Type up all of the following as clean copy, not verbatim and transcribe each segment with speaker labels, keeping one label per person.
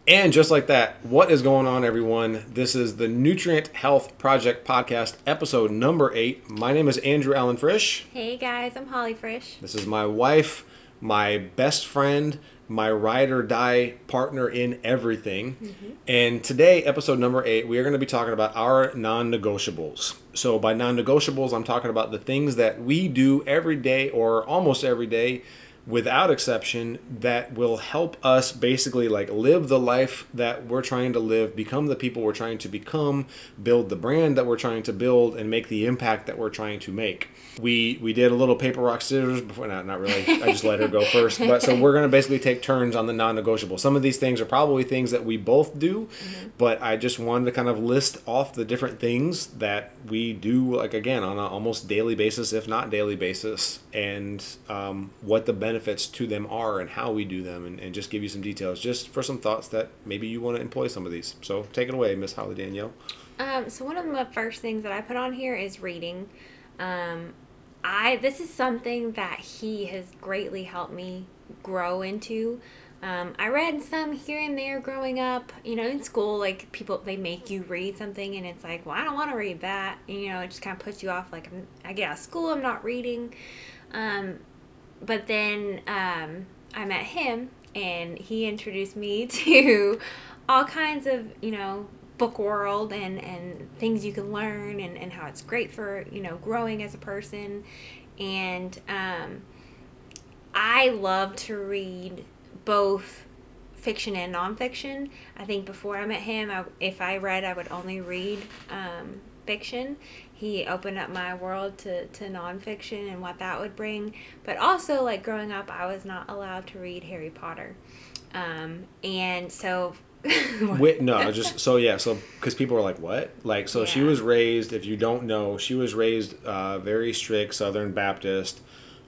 Speaker 1: And just like that, what is going on, everyone? This is the Nutrient Health Project Podcast, episode number 8. My name is Andrew Allen Frisch.
Speaker 2: Hey guys, I'm Holly Frisch.
Speaker 1: This is my wife, my best friend, my ride or die partner in everything. Mm-hmm. And today, episode number 8, we are going to be talking about our non-negotiables. So by non-negotiables, I'm talking about the things that we do every day or almost every day, without exception, that will help us basically like live the life that we're trying to live, become the people we're trying to become, build the brand that we're trying to build, and make the impact that we're trying to make. We did a little paper, rock, scissors before. Not really. I just let her go first. But so we're going to basically take turns on the non-negotiable. Some of these things are probably things that we both do, but I just wanted to kind of list off the different things that we do, like again, on an almost daily basis, if not daily basis, and what the benefits to them are and how we do them, and just give you some details just for some thoughts that maybe you want to employ some of these. So take it away, Miss Holly Danielle.
Speaker 2: So one of the first things that I put on here is reading. This is something that he has greatly helped me grow into. I read some here and there growing up, in school, like people, they make you read something and it's like, well, I don't want to read that. And, it just kind of puts you off. Like, I get out of school, I'm not reading. But then I met him and he introduced me to all kinds of, book world and things you can learn and how it's great for, growing as a person. And I love to read both fiction and nonfiction. I think before I met him, if I read, I would only read fiction. He opened up my world to nonfiction and what that would bring. But also, like, growing up, I was not allowed to read Harry Potter. And so...
Speaker 1: because people were like, what? Like, so she was raised, if you don't know, she was raised very strict Southern Baptist.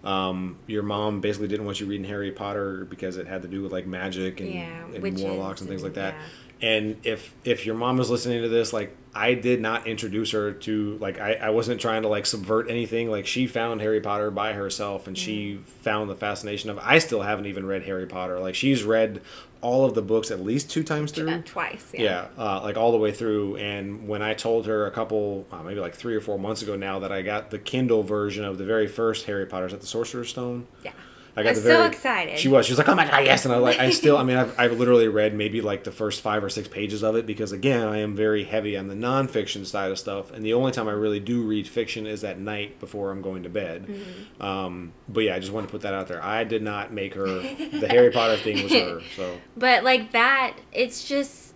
Speaker 1: Your mom basically didn't want you reading Harry Potter because it had to do with like magic and warlocks and things like that. And if your mom is listening to this, like, I did not introduce her to, like, I wasn't trying to like subvert anything. Like, she found Harry Potter by herself and she found the fascination of it. I still haven't even read Harry Potter. Like, she's read all of the books at least 2 times through.
Speaker 2: Twice,
Speaker 1: like all the way through. And when I told her a couple, maybe like 3 or 4 months ago now, that I got the Kindle version of the very first Harry Potter, is that the Sorcerer's Stone?
Speaker 2: Yeah.
Speaker 1: I got
Speaker 2: so excited.
Speaker 1: She was like, oh my God, yes. And I've literally read maybe like the first 5 or 6 pages of it because, again, I am very heavy on the nonfiction side of stuff. And the only time I really do read fiction is at night before I'm going to bed. Mm-hmm. But yeah, I just wanted to put that out there. I did not make her, the Harry Potter thing was her. So.
Speaker 2: But like that, it's just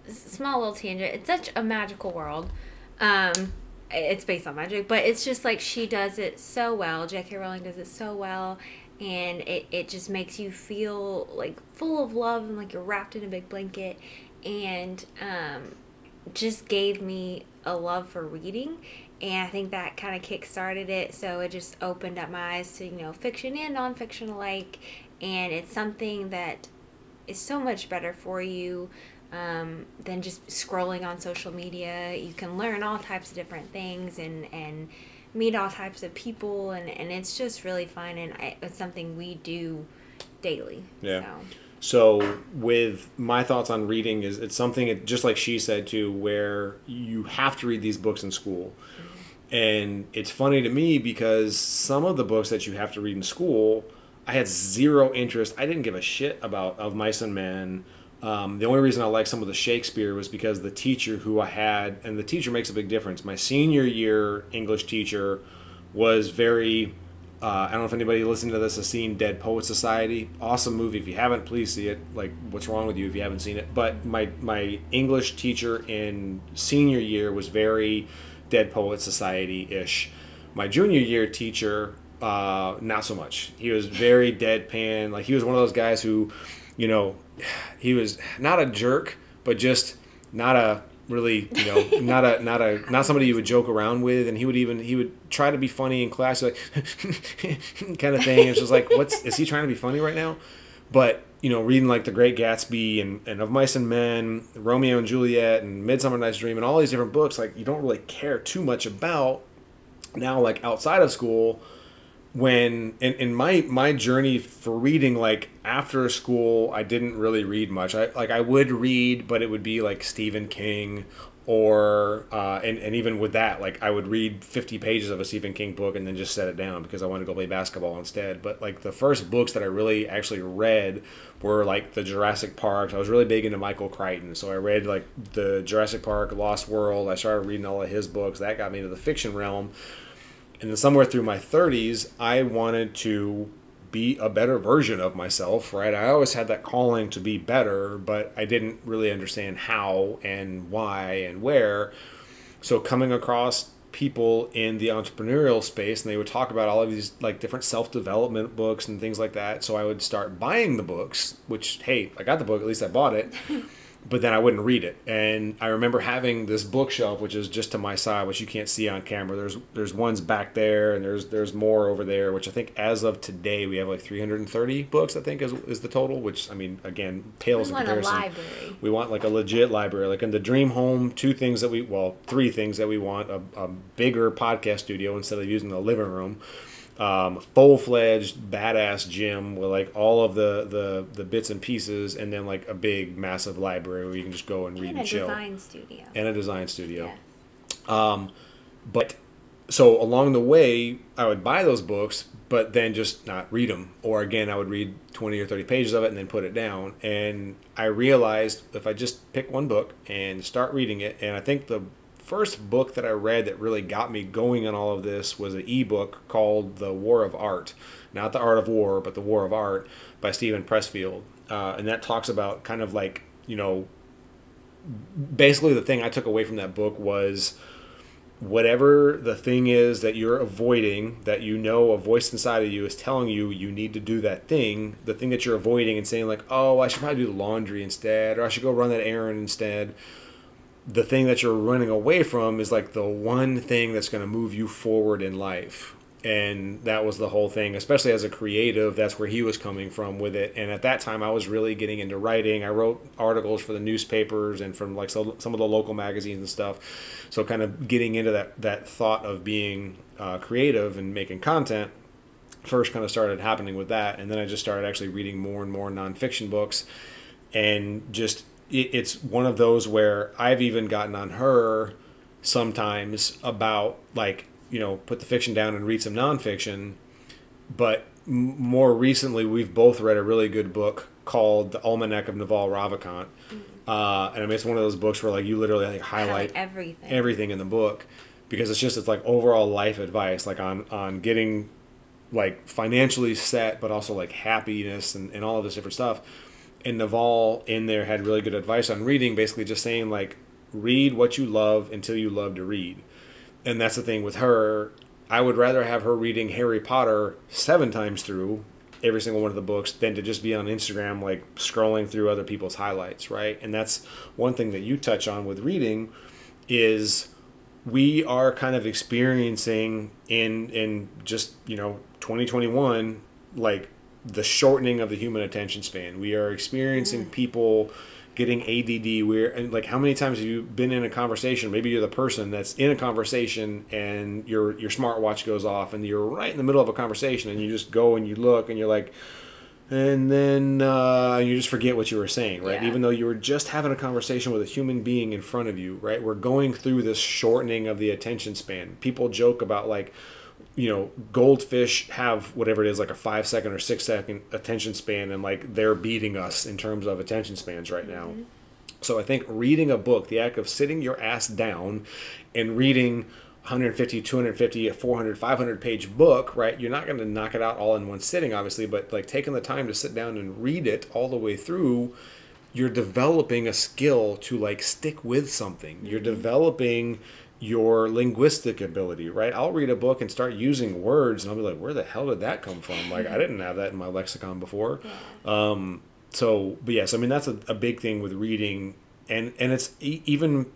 Speaker 2: small little tangent. It's such a magical world. It's based on magic, but it's just like she does it so well. J.K. Rowling does it so well, and it just makes you feel like full of love and like you're wrapped in a big blanket, and just gave me a love for reading, and I think that kind of kick-started it. So it just opened up my eyes to fiction and nonfiction alike, and it's something that is so much better for you than just scrolling on social media. You can learn all types of different things and meet all types of people, and it's just really fun, and it's something we do daily.
Speaker 1: Yeah. So with my thoughts on reading, is it's something, just like she said too, where you have to read these books in school. Mm-hmm. And it's funny to me because some of the books that you have to read in school, I had zero interest. I didn't give a shit about Of Mice and Men. The only reason I like some of the Shakespeare was because the teacher who I had, and the teacher makes a big difference. My senior year English teacher was very, I don't know if anybody listening to this has seen Dead Poet Society. Awesome movie. If you haven't, please see it. Like, what's wrong with you if you haven't seen it? But my English teacher in senior year was very Dead Poet Society-ish. My junior year teacher, not so much. He was very deadpan. Like, he was one of those guys who, he was not a jerk, but just not a really, not somebody you would joke around with. And he would try to be funny in class, like kind of thing. It's just like, is he trying to be funny right now? But, reading like The Great Gatsby and Of Mice and Men, Romeo and Juliet and Midsummer Night's Dream and all these different books, like, you don't really care too much about now, like outside of school. when in my journey for reading, like after school, I didn't really read much. I would read, but it would be like Stephen King, or and even with that, like I would read 50 pages of a Stephen King book and then just set it down because I wanted to go play basketball instead. But like the first books that I really actually read were like the Jurassic Park. I was really big into Michael Crichton, so I read like the Jurassic Park, Lost World. I started reading all of his books. That got me into the fiction realm. And then somewhere through my 30s, I wanted to be a better version of myself, right? I always had that calling to be better, but I didn't really understand how and why and where. So coming across people in the entrepreneurial space, and they would talk about all of these like different self-development books and things like that. So I would start buying the books, which, hey, I got the book, at least I bought it. But then I wouldn't read it. And I remember having this bookshelf, which is just to my side, which you can't see on camera. There's ones back there, and there's more over there, which I think as of today we have like 330 books, I think is the total, which, I mean, again, pales in comparison.
Speaker 2: We want a library.
Speaker 1: We want like a legit library. Like in the dream home, three things that we want: a bigger podcast studio instead of using the living room. Full-fledged badass gym with like all of the bits and pieces, and then like a big massive library where you can just go and read and chill.
Speaker 2: And a design studio.
Speaker 1: And a design studio.
Speaker 2: Yeah.
Speaker 1: But so along the way, I would buy those books, but then just not read them. Or again, I would read 20 or 30 pages of it and then put it down. And I realized if I just pick one book and start reading it, and I think the first book that I read that really got me going on all of this was an ebook called The War of Art. Not The Art of War, but The War of Art by Stephen Pressfield. And that talks about kind of like, you know, basically the thing I took away from that book was whatever the thing is that you're avoiding, that you know a voice inside of you is telling you you need to do that thing, the thing that you're avoiding and saying like, oh, I should probably do the laundry instead, or I should go run that errand instead. The thing that you're running away from is like the one thing that's going to move you forward in life. And that was the whole thing, especially as a creative. That's where he was coming from with it. And at that time I was really getting into writing. I wrote articles for the newspapers and from like some of the local magazines and stuff. So kind of getting into that thought of being creative and making content first kind of started happening with that. And then I just started actually reading more and more nonfiction books, and just it's one of those where I've even gotten on her sometimes about like, you know, put the fiction down and read some nonfiction. But more recently, we've both read a really good book called The Almanac of Naval Ravikant. And I mean, it's one of those books where like you literally like highlight everything in the book, because it's like overall life advice, like on getting like financially set, but also like happiness and all of this different stuff. And Naval in there had really good advice on reading, basically just saying like, read what you love until you love to read. And that's the thing with her. I would rather have her reading Harry Potter 7 times through every single one of the books than to just be on Instagram like scrolling through other people's highlights, right? And that's one thing that you touch on with reading is we are kind of experiencing in just, you know, 2021, like the shortening of the human attention span. We are experiencing people getting ADD. And like, how many times have you been in a conversation? Maybe you're the person that's in a conversation and your smartwatch goes off and you're right in the middle of a conversation and you just go and you look and you're like, and then you just forget what you were saying, right? Yeah. Even though you were just having a conversation with a human being in front of you, right? We're going through this shortening of the attention span. People joke about like, you know, goldfish have whatever it is, like a 5-second or 6-second attention span, and like they're beating us in terms of attention spans right now. So I think reading a book, the act of sitting your ass down and reading 150, 250, a 400, 500 page book, right? You're not going to knock it out all in one sitting, obviously, but like taking the time to sit down and read it all the way through, you're developing a skill to like stick with something. You're developing your linguistic ability, right? I'll read a book and start using words and I'll be like, where the hell did that come from? Like, I didn't have that in my lexicon before. So, but yes, I mean, that's a big thing with reading. And it's even,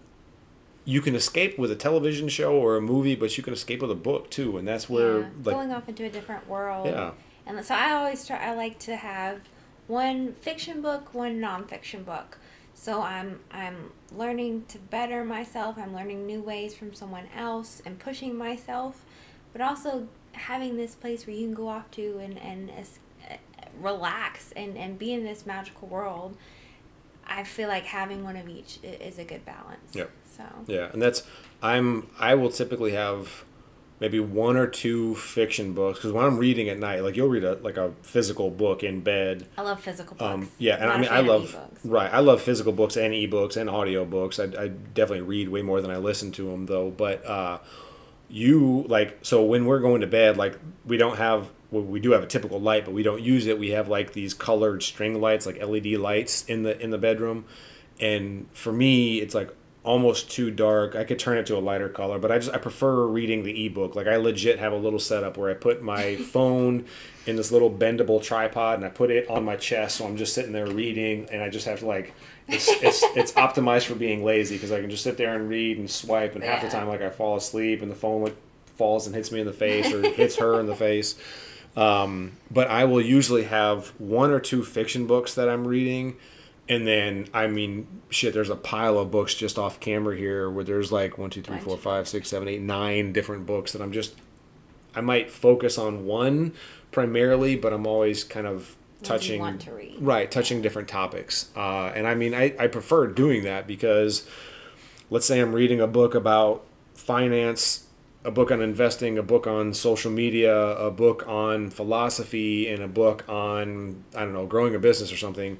Speaker 1: you can escape with a television show or a movie, but you can escape with a book too. And that's where like
Speaker 2: going off into a different world.
Speaker 1: Yeah.
Speaker 2: And so I like to have one fiction book, one nonfiction book. So I'm learning to better myself. I'm learning new ways from someone else and pushing myself, but also having this place where you can go off to and relax and be in this magical world, I feel like having one of each is a good balance.
Speaker 1: Yep.
Speaker 2: So.
Speaker 1: Yeah, and I will typically have maybe one or two fiction books, because when I'm reading at night, like you'll read a physical book in bed.
Speaker 2: I love physical books.
Speaker 1: Yeah, and I mean I love physical books and ebooks and audiobooks. I definitely read way more than I listen to them though. But so when we're going to bed, like we don't have. Well, we do have a typical light, but we don't use it. We have like these colored string lights, like LED lights in the bedroom. And for me, it's like almost too dark. I could turn it to a lighter color, but I prefer reading the ebook. Like I legit have a little setup where I put my phone in this little bendable tripod and I put it on my chest, so I'm just sitting there reading, and I just have to like it's optimized for being lazy, because I can just sit there and read and swipe, and half the time like I fall asleep and the phone like falls and hits me in the face or hits her in the face. But I will usually have one or two fiction books that I'm reading. And then, I mean, there's a pile of books just off camera here where there's like 1, 2, 3, 4, 5, 6, 7, 8, 9 different books that I might focus on one primarily, but I'm always kind of touching different topics. And I mean, I prefer doing that because let's say I'm reading a book about finance, a book on investing, a book on social media, a book on philosophy, and a book on, I don't know, growing a business or something.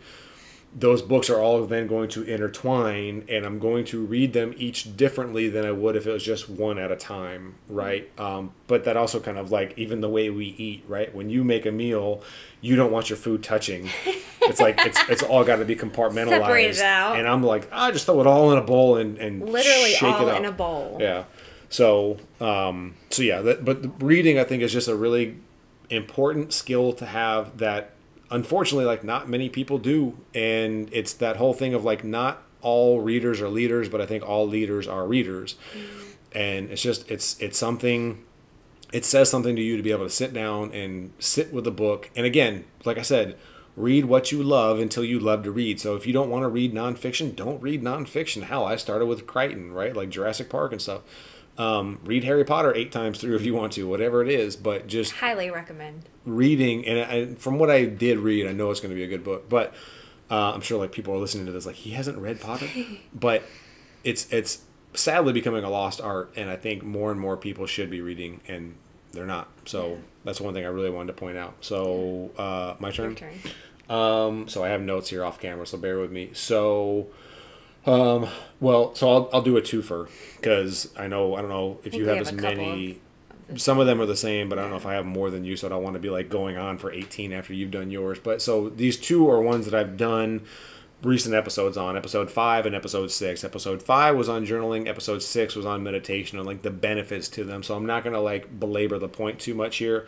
Speaker 1: Those books are all then going to intertwine, and I'm going to read them each differently than I would if it was just one at a time, right? But that also kind of like even the way we eat, right? When you make a meal, you don't want your food touching. It's like it's all got to be compartmentalized.
Speaker 2: Separated out.
Speaker 1: And I'm like, I just throw it all in a bowl and
Speaker 2: literally
Speaker 1: shake
Speaker 2: all
Speaker 1: it up.
Speaker 2: in a bowl.
Speaker 1: Yeah. So yeah. But the reading, I think, is just a really important skill to have that. Unfortunately, like not many people do, and it's that whole thing of like not all readers are leaders, but I think all leaders are readers. And it's just it's something. It says something to you to be able to sit down and sit with a book. And again, like I said, read what you love until you love to read. So if you don't want to read nonfiction, don't read nonfiction. Hell, I started with Crichton, right, like Jurassic Park and stuff. Read Harry Potter 8 times through if you want to, whatever it is, but just
Speaker 2: highly recommend
Speaker 1: reading. And from what I did read, I know it's going to be a good book, but I'm sure like people are listening to this like, he hasn't read Potter, but it's sadly becoming a lost art, and I think more and more people should be reading, and they're not. So that's one thing I really wanted to point out. So my turn.
Speaker 2: Your turn.
Speaker 1: So I have notes here off camera, so bear with me. So so I'll do a twofer, because I don't know if you have as many. Some of them are the same, but I don't know if I have more than you, so I don't want to be like going on for 18 after you've done yours. But so these two are ones that I've done recent episodes on, episode 5 and episode 6. Episode 5 was on journaling, episode 6 was on meditation and like the benefits to them. So I'm not going to like belabor the point too much here,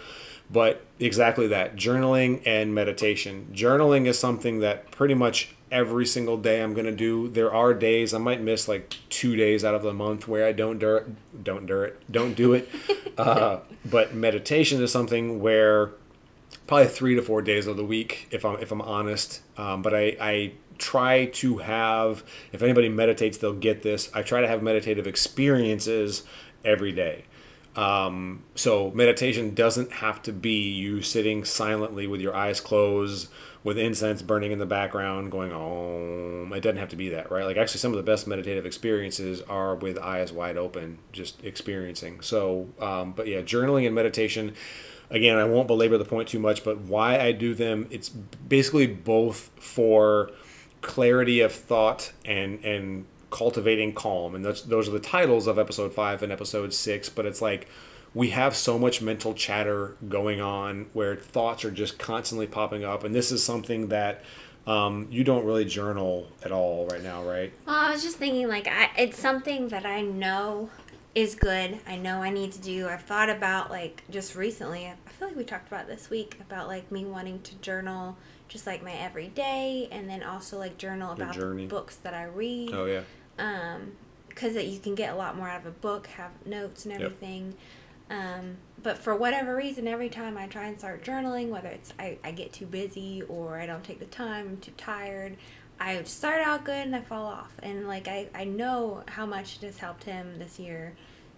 Speaker 1: but exactly that, journaling and meditation. Journaling is something that pretty much every single day I'm going to do. There are days I might miss like 2 days out of the month where I don't do it. But meditation is something where probably 3 to 4 days of the week, if I'm honest. But I try to have, if anybody meditates, they'll get this. I try to have meditative experiences every day. So meditation doesn't have to be you sitting silently with your eyes closed, with incense burning in the background, going, oh, it doesn't have to be that, right? Like actually some of the best meditative experiences are with eyes wide open, just experiencing. So, but yeah, journaling and meditation, again, I won't belabor the point too much, but why I do them, it's basically both for clarity of thought and cultivating calm. And those are the titles of episode 5 and episode 6, but it's like, we have so much mental chatter going on where thoughts are just constantly popping up. And this is something that you don't really journal at all right now, right?
Speaker 2: Well, I was just thinking, like, it's something that I know is good. I know I need to do. I've thought about, like, just recently, I feel like we talked about this week about, like, me wanting to journal just, like, my everyday, and then also, like, journal about the books that I read.
Speaker 1: Oh, yeah.
Speaker 2: Because you can get a lot more out of a book, have notes and everything. Yep. But for whatever reason, every time I try and start journaling, whether it's I get too busy or I don't take the time, I'm too tired, I start out good and I fall off. And like I know how much it has helped him this year.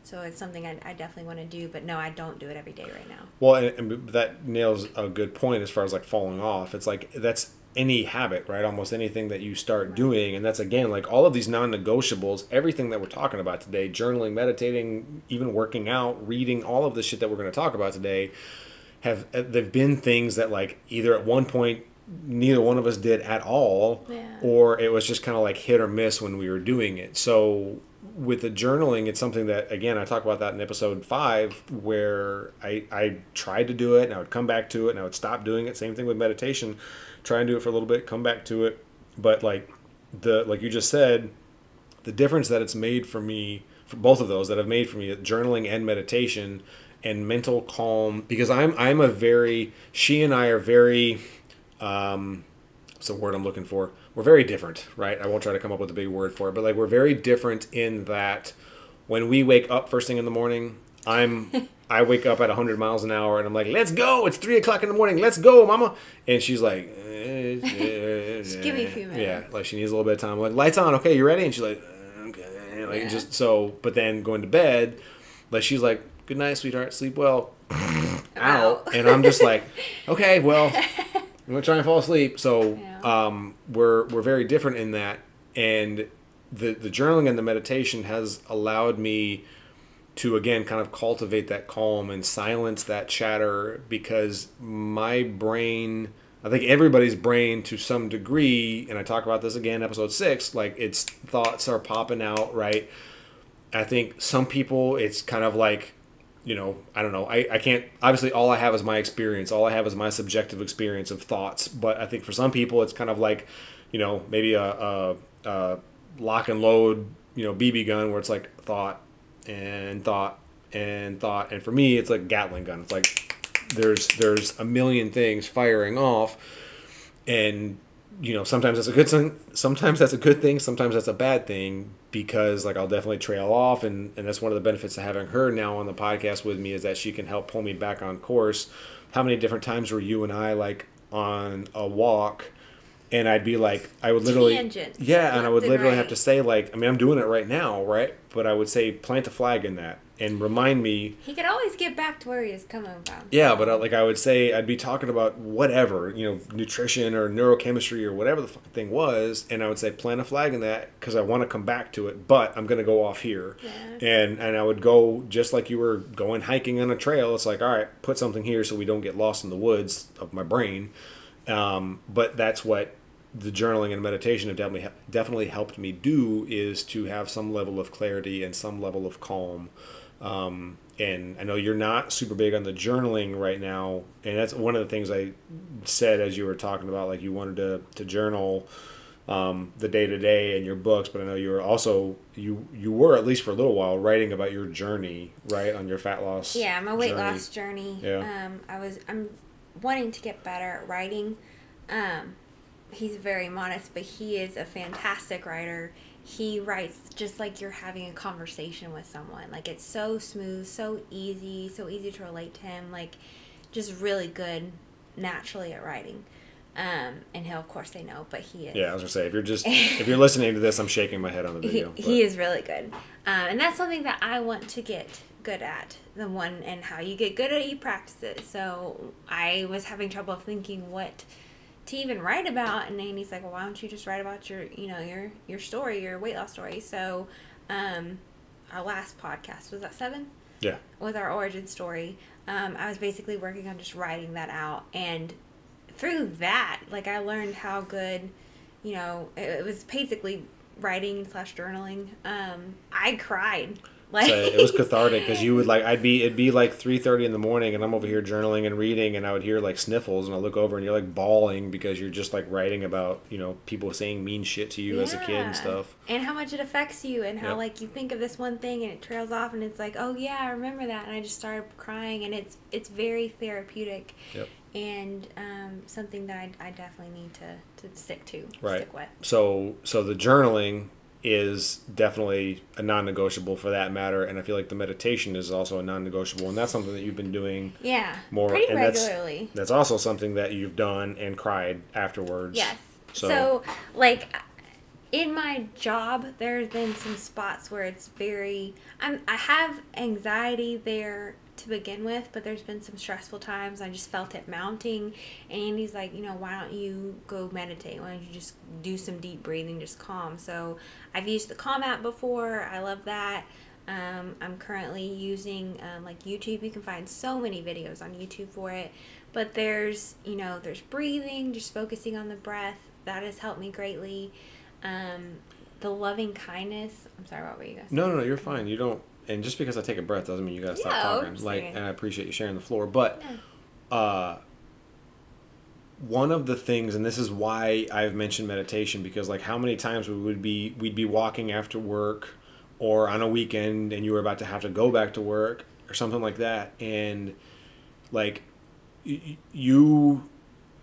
Speaker 2: So it's something I definitely want to do, but no, I don't do it every day right now.
Speaker 1: Well, and that nails a good point as far as like falling off. It's like that's any habit, right? Almost anything that you start doing. And that's, again, like all of these non-negotiables, everything that we're talking about today, journaling, meditating, even working out, reading, all of the shit that we're going to talk about today, they've been things that like either at one point neither one of us did at all, or it was just kind of like hit or miss when we were doing it. So with the journaling, it's something that, again, I talk about that in episode 5, where I tried to do it and I would come back to it and I would stop doing it. Same thing with meditation. Try and do it for a little bit, come back to it. But like you just said, the difference that it's made for me, for both of those that have made for me, journaling and meditation and mental calm, because she and I are very, what's the word I'm looking for? We're very different, right? I won't try to come up with a big word for it, but like we're very different in that when we wake up first thing in the morning, I wake up at 100 miles an hour and I'm like, let's go. It's 3 o'clock in the morning. Let's go, mama. And she's like,
Speaker 2: just give me a few minutes.
Speaker 1: Yeah. Like she needs a little bit of time. I'm like, lights on. Okay. You ready? And she's like, okay. Like just so, but then going to bed, like she's like, good night, sweetheart. Sleep well. Out. And I'm just like, okay, well, I'm going to try and fall asleep. So, we're very different in that. And the journaling and the meditation has allowed me to, again, kind of cultivate that calm and silence that chatter, because my brain, I think everybody's brain to some degree, and I talk about this again, episode 6, like its thoughts are popping out, right? I think some people, it's kind of like, I don't know. I can't, obviously all I have is my experience. All I have is my subjective experience of thoughts. But I think for some people it's kind of like, maybe a lock and load, BB gun where it's like thought and thought and thought. And for me, it's like Gatling gun. It's like there's a million things firing off. And, sometimes that's a good thing. Sometimes that's a good thing. Sometimes that's a bad thing, because like I'll definitely trail off. And that's one of the benefits of having her now on the podcast with me, is that she can help pull me back on course. How many different times were you and I like on a walk and I'd be like, I would literally,
Speaker 2: tangents,
Speaker 1: and I would literally have to say like, I'm doing it right now, right? But I would say, plant a flag in that and remind me.
Speaker 2: He could always get back to where he is coming from.
Speaker 1: Yeah, but I would say, I'd be talking about whatever, nutrition or neurochemistry or whatever the fucking thing was. And I would say, plant a flag in that, because I want to come back to it, but I'm going to go off here. Yeah. And I would go just like you were going hiking on a trail. It's like, all right, put something here so we don't get lost in the woods of my brain. But that's what the journaling and meditation have definitely helped me do, is to have some level of clarity and some level of calm. And I know you're not super big on the journaling right now, and that's one of the things I said as you were talking about, like you wanted to journal the day-to-day in your books, but I know you were also, you were, at least for a little while, writing about your journey, right, on your fat loss
Speaker 2: my weight loss journey.
Speaker 1: Yeah.
Speaker 2: I'm wanting to get better at writing. He's very modest, but he is a fantastic writer. He writes just like you're having a conversation with someone. Like, it's so smooth, so easy to relate to him. Like, just really good naturally at writing. And he'll, of course, say no, but he is. Yeah,
Speaker 1: I was going to say, if you're listening to this, I'm shaking my head on the video.
Speaker 2: He is really good. And that's something that I want to get good at. And how you get good at it, you practice it. So I was having trouble thinking what to even write about, and Andy's like, well, why don't you just write about your story, your weight loss story. So our last podcast, was that 7?
Speaker 1: Yeah.
Speaker 2: With our origin story, I was basically working on just writing that out, and through that, like, I learned how good, it was basically writing / journaling. I cried. Like,
Speaker 1: so it was cathartic, because you would like, it'd be like 3:30 in the morning, and I'm over here journaling and reading, and I would hear like sniffles, and I look over and you're like bawling, because you're just like writing about, people saying mean shit to you as a kid and stuff.
Speaker 2: And how much it affects you, and how like you think of this one thing and it trails off, and it's like, oh yeah, I remember that, and I just started crying, and it's very therapeutic.
Speaker 1: Yep.
Speaker 2: And something that I definitely need to stick to.
Speaker 1: Right.
Speaker 2: Stick with.
Speaker 1: So the journaling is definitely a non-negotiable for that matter, and I feel like the meditation is also a non-negotiable, and that's something that you've been doing more
Speaker 2: pretty regularly.
Speaker 1: That's also something that you've done and cried afterwards.
Speaker 2: Yes. So like, in my job, there's been some spots where it's very. I have anxiety there to begin with, but there's been some stressful times. I just felt it mounting, and Andy's like, why don't you go meditate? Why don't you just do some deep breathing, just calm? So I've used the Calm app before. I love that. I'm currently using like YouTube. You can find so many videos on YouTube for it, but there's breathing, just focusing on the breath. That has helped me greatly. The loving kindness. I'm sorry, what were you guys saying?
Speaker 1: No, you're fine. You don't. And just because I take a breath doesn't mean you gotta stop talking. And I appreciate you sharing the floor. But one of the things, and this is why I've mentioned meditation, because like how many times we'd be walking after work or on a weekend, and you were about to have to go back to work or something like that, and like you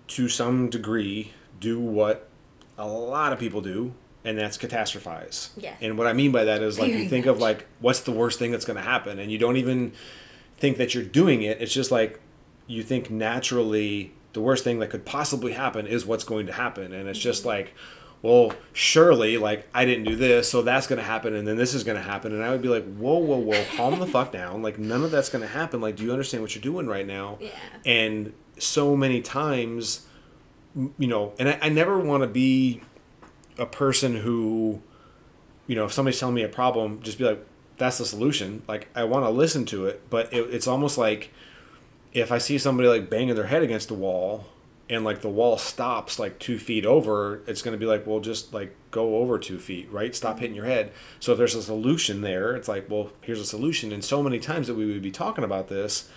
Speaker 1: to some degree do what a lot of people do, and that's catastrophize.
Speaker 2: Yeah.
Speaker 1: And what I mean by that is like you think of like what's the worst thing that's going to happen, and you don't even think that you're doing it. It's just like you think naturally the worst thing that could possibly happen is what's going to happen, and it's just like, well, surely like I didn't do this, so that's going to happen, and then this is going to happen, and I would be like, whoa, calm the fuck down. Like none of that's going to happen. Like, do you understand what you're doing right now?
Speaker 2: Yeah.
Speaker 1: And so many times, and I never want to be a person who, if somebody's telling me a problem, just be like, that's the solution. Like, I want to listen to it, but it's almost like if I see somebody like banging their head against the wall and like the wall stops like 2 feet over, it's going to be like, well, just like go over 2 feet, right? Stop hitting your head. So if there's a solution there, it's like, well, here's a solution. And so many times that we would be talking about this,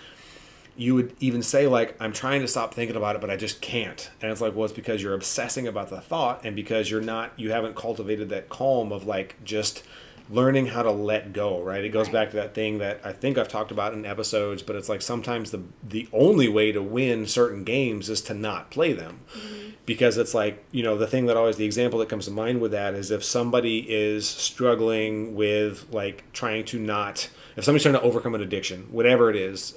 Speaker 1: you would even say like, I'm trying to stop thinking about it, but I just can't. And it's like, well, it's because you're obsessing about the thought, and because you haven't cultivated that calm of like just learning how to let go, right? It goes back to that thing that I think I've talked about in episodes, but it's like sometimes the only way to win certain games is to not play them. Mm-hmm. Because it's like, the example that comes to mind with that is if somebody is struggling with like if somebody's trying to overcome an addiction, whatever it is,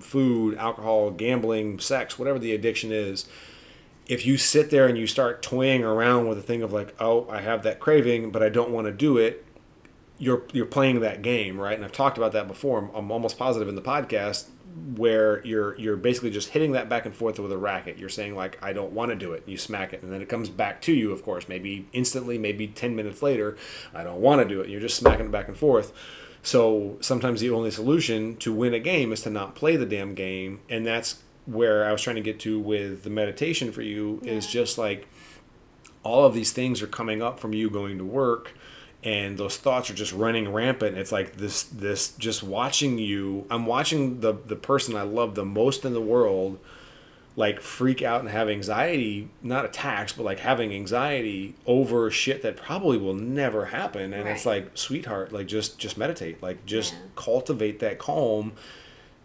Speaker 1: food, alcohol, gambling, sex, whatever the addiction is, if you sit there and you start toying around with a thing of like, oh, I have that craving, but I don't want to do it, you're playing that game, right? And I've talked about that before. I'm almost positive in the podcast where you're basically just hitting that back and forth with a racket. You're saying like, I don't want to do it. You smack it, and then it comes back to you, of course, maybe instantly, maybe 10 minutes later. I don't want to do it. You're just smacking it back and forth. So sometimes the only solution to win a game is to not play the damn game. And that's where I was trying to get to with the meditation for you, is just like all of these things are coming up from you going to work, and those thoughts are just running rampant. It's like this just watching you. I'm watching the person I love the most in the world like freak out and have anxiety, not attacks, but like having anxiety over shit that probably will never happen. And it's like, sweetheart, like just meditate, like just cultivate that calm,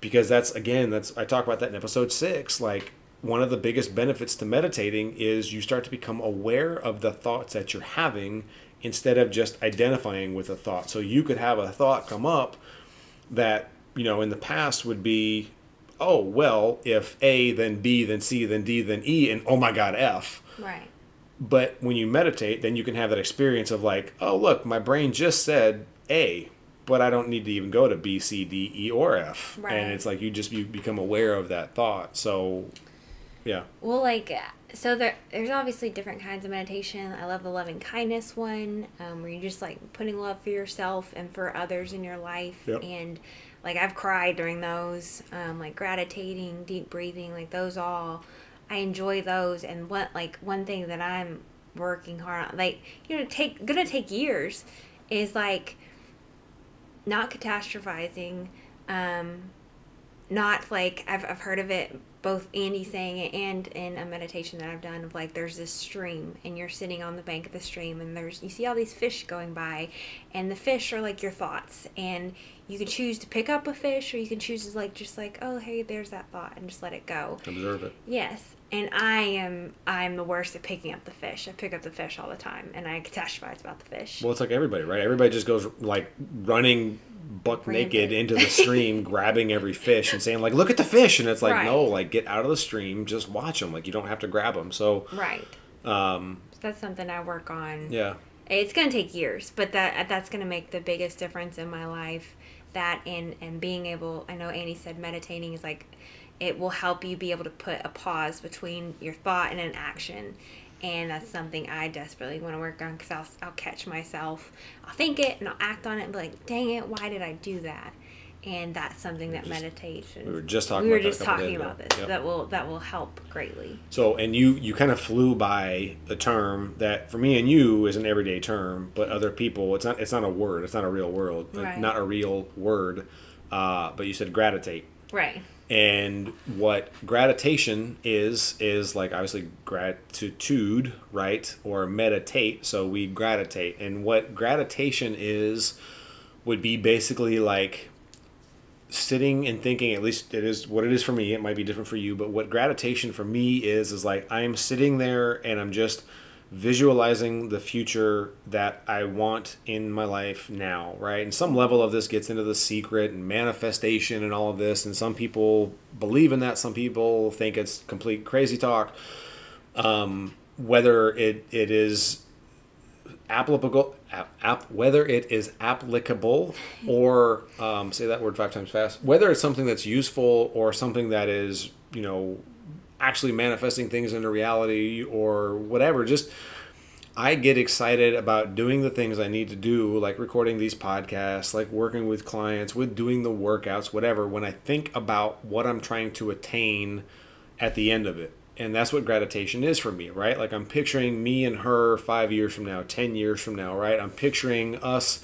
Speaker 1: because that's I talk about that in episode 6. Like one of the biggest benefits to meditating is you start to become aware of the thoughts that you're having instead of just identifying with a thought. So you could have a thought come up that, in the past would be, oh, well, if A, then B, then C, then D, then E, and oh my God, F.
Speaker 2: Right.
Speaker 1: But when you meditate, then you can have that experience of like, oh, look, my brain just said A, but I don't need to even go to B, C, D, E, or F. Right. And it's like you become aware of that thought. So, yeah.
Speaker 2: Well, like, so there's obviously different kinds of meditation. I love the loving kindness one, where you're just like putting love for yourself and for others in your life.
Speaker 1: Yep.
Speaker 2: And like I've cried during those, like gratitating, deep breathing, like those all, I enjoy those. And one thing that I'm working hard on, like, gonna take years, is like not catastrophizing, not like I've heard of it, both Andy saying it and in a meditation that I've done, of like there's this stream and you're sitting on the bank of the stream, and you see all these fish going by, and the fish are like your thoughts, and you can choose to pick up a fish, or you can choose to like just like, oh hey, there's that thought, and just let it go.
Speaker 1: Observe it.
Speaker 2: Yes. And I'm the worst at picking up the fish. I pick up the fish all the time, and I catastrophize about the fish.
Speaker 1: Well, it's like everybody, right? Everybody just goes like running buck naked into the stream, grabbing every fish and saying like, look at the fish. And it's like, no, like get out of the stream, just watch them. Like you don't have to grab them. So,
Speaker 2: right. That's something I work on.
Speaker 1: Yeah.
Speaker 2: It's going to take years, but that's going to make the biggest difference in my life. That and being able, I know Annie said meditating is like, it will help you be able to put a pause between your thought and an action. And that's something I desperately want to work on, because I'll catch myself. I'll think it and I'll act on it and be like, dang it, why did I do that? And that's something that meditation.
Speaker 1: We were just talking
Speaker 2: about this. Yep. That will help greatly.
Speaker 1: So, and you kind of flew by the term that for me and you is an everyday term, but other people, it's not a word. It's not a real word.
Speaker 2: Right.
Speaker 1: Not a real word. But you said gravitate.
Speaker 2: Right.
Speaker 1: And what gratitation is like obviously gratitude, right? Or meditate. So we gravitate. And what gratitation would be basically like sitting and thinking, at least it is what it is for me. It might be different for you, but what gratitation for me is like I'm sitting there and I'm just visualizing the future that I want in my life now, right? And some level of this gets into the secret and manifestation and all of this, and some people believe in that, some people think it's complete crazy talk. Whether it is applicable, or say that word 5 times fast, whether it's something that's useful or something that is, actually manifesting things into reality or whatever. Just, I get excited about doing the things I need to do, like recording these podcasts, like working with clients, with doing the workouts, whatever, when I think about what I'm trying to attain at the end of it. And that's what gratitation is for me, right? Like I'm picturing me and her 5 years from now, 10 years from now, right? I'm picturing us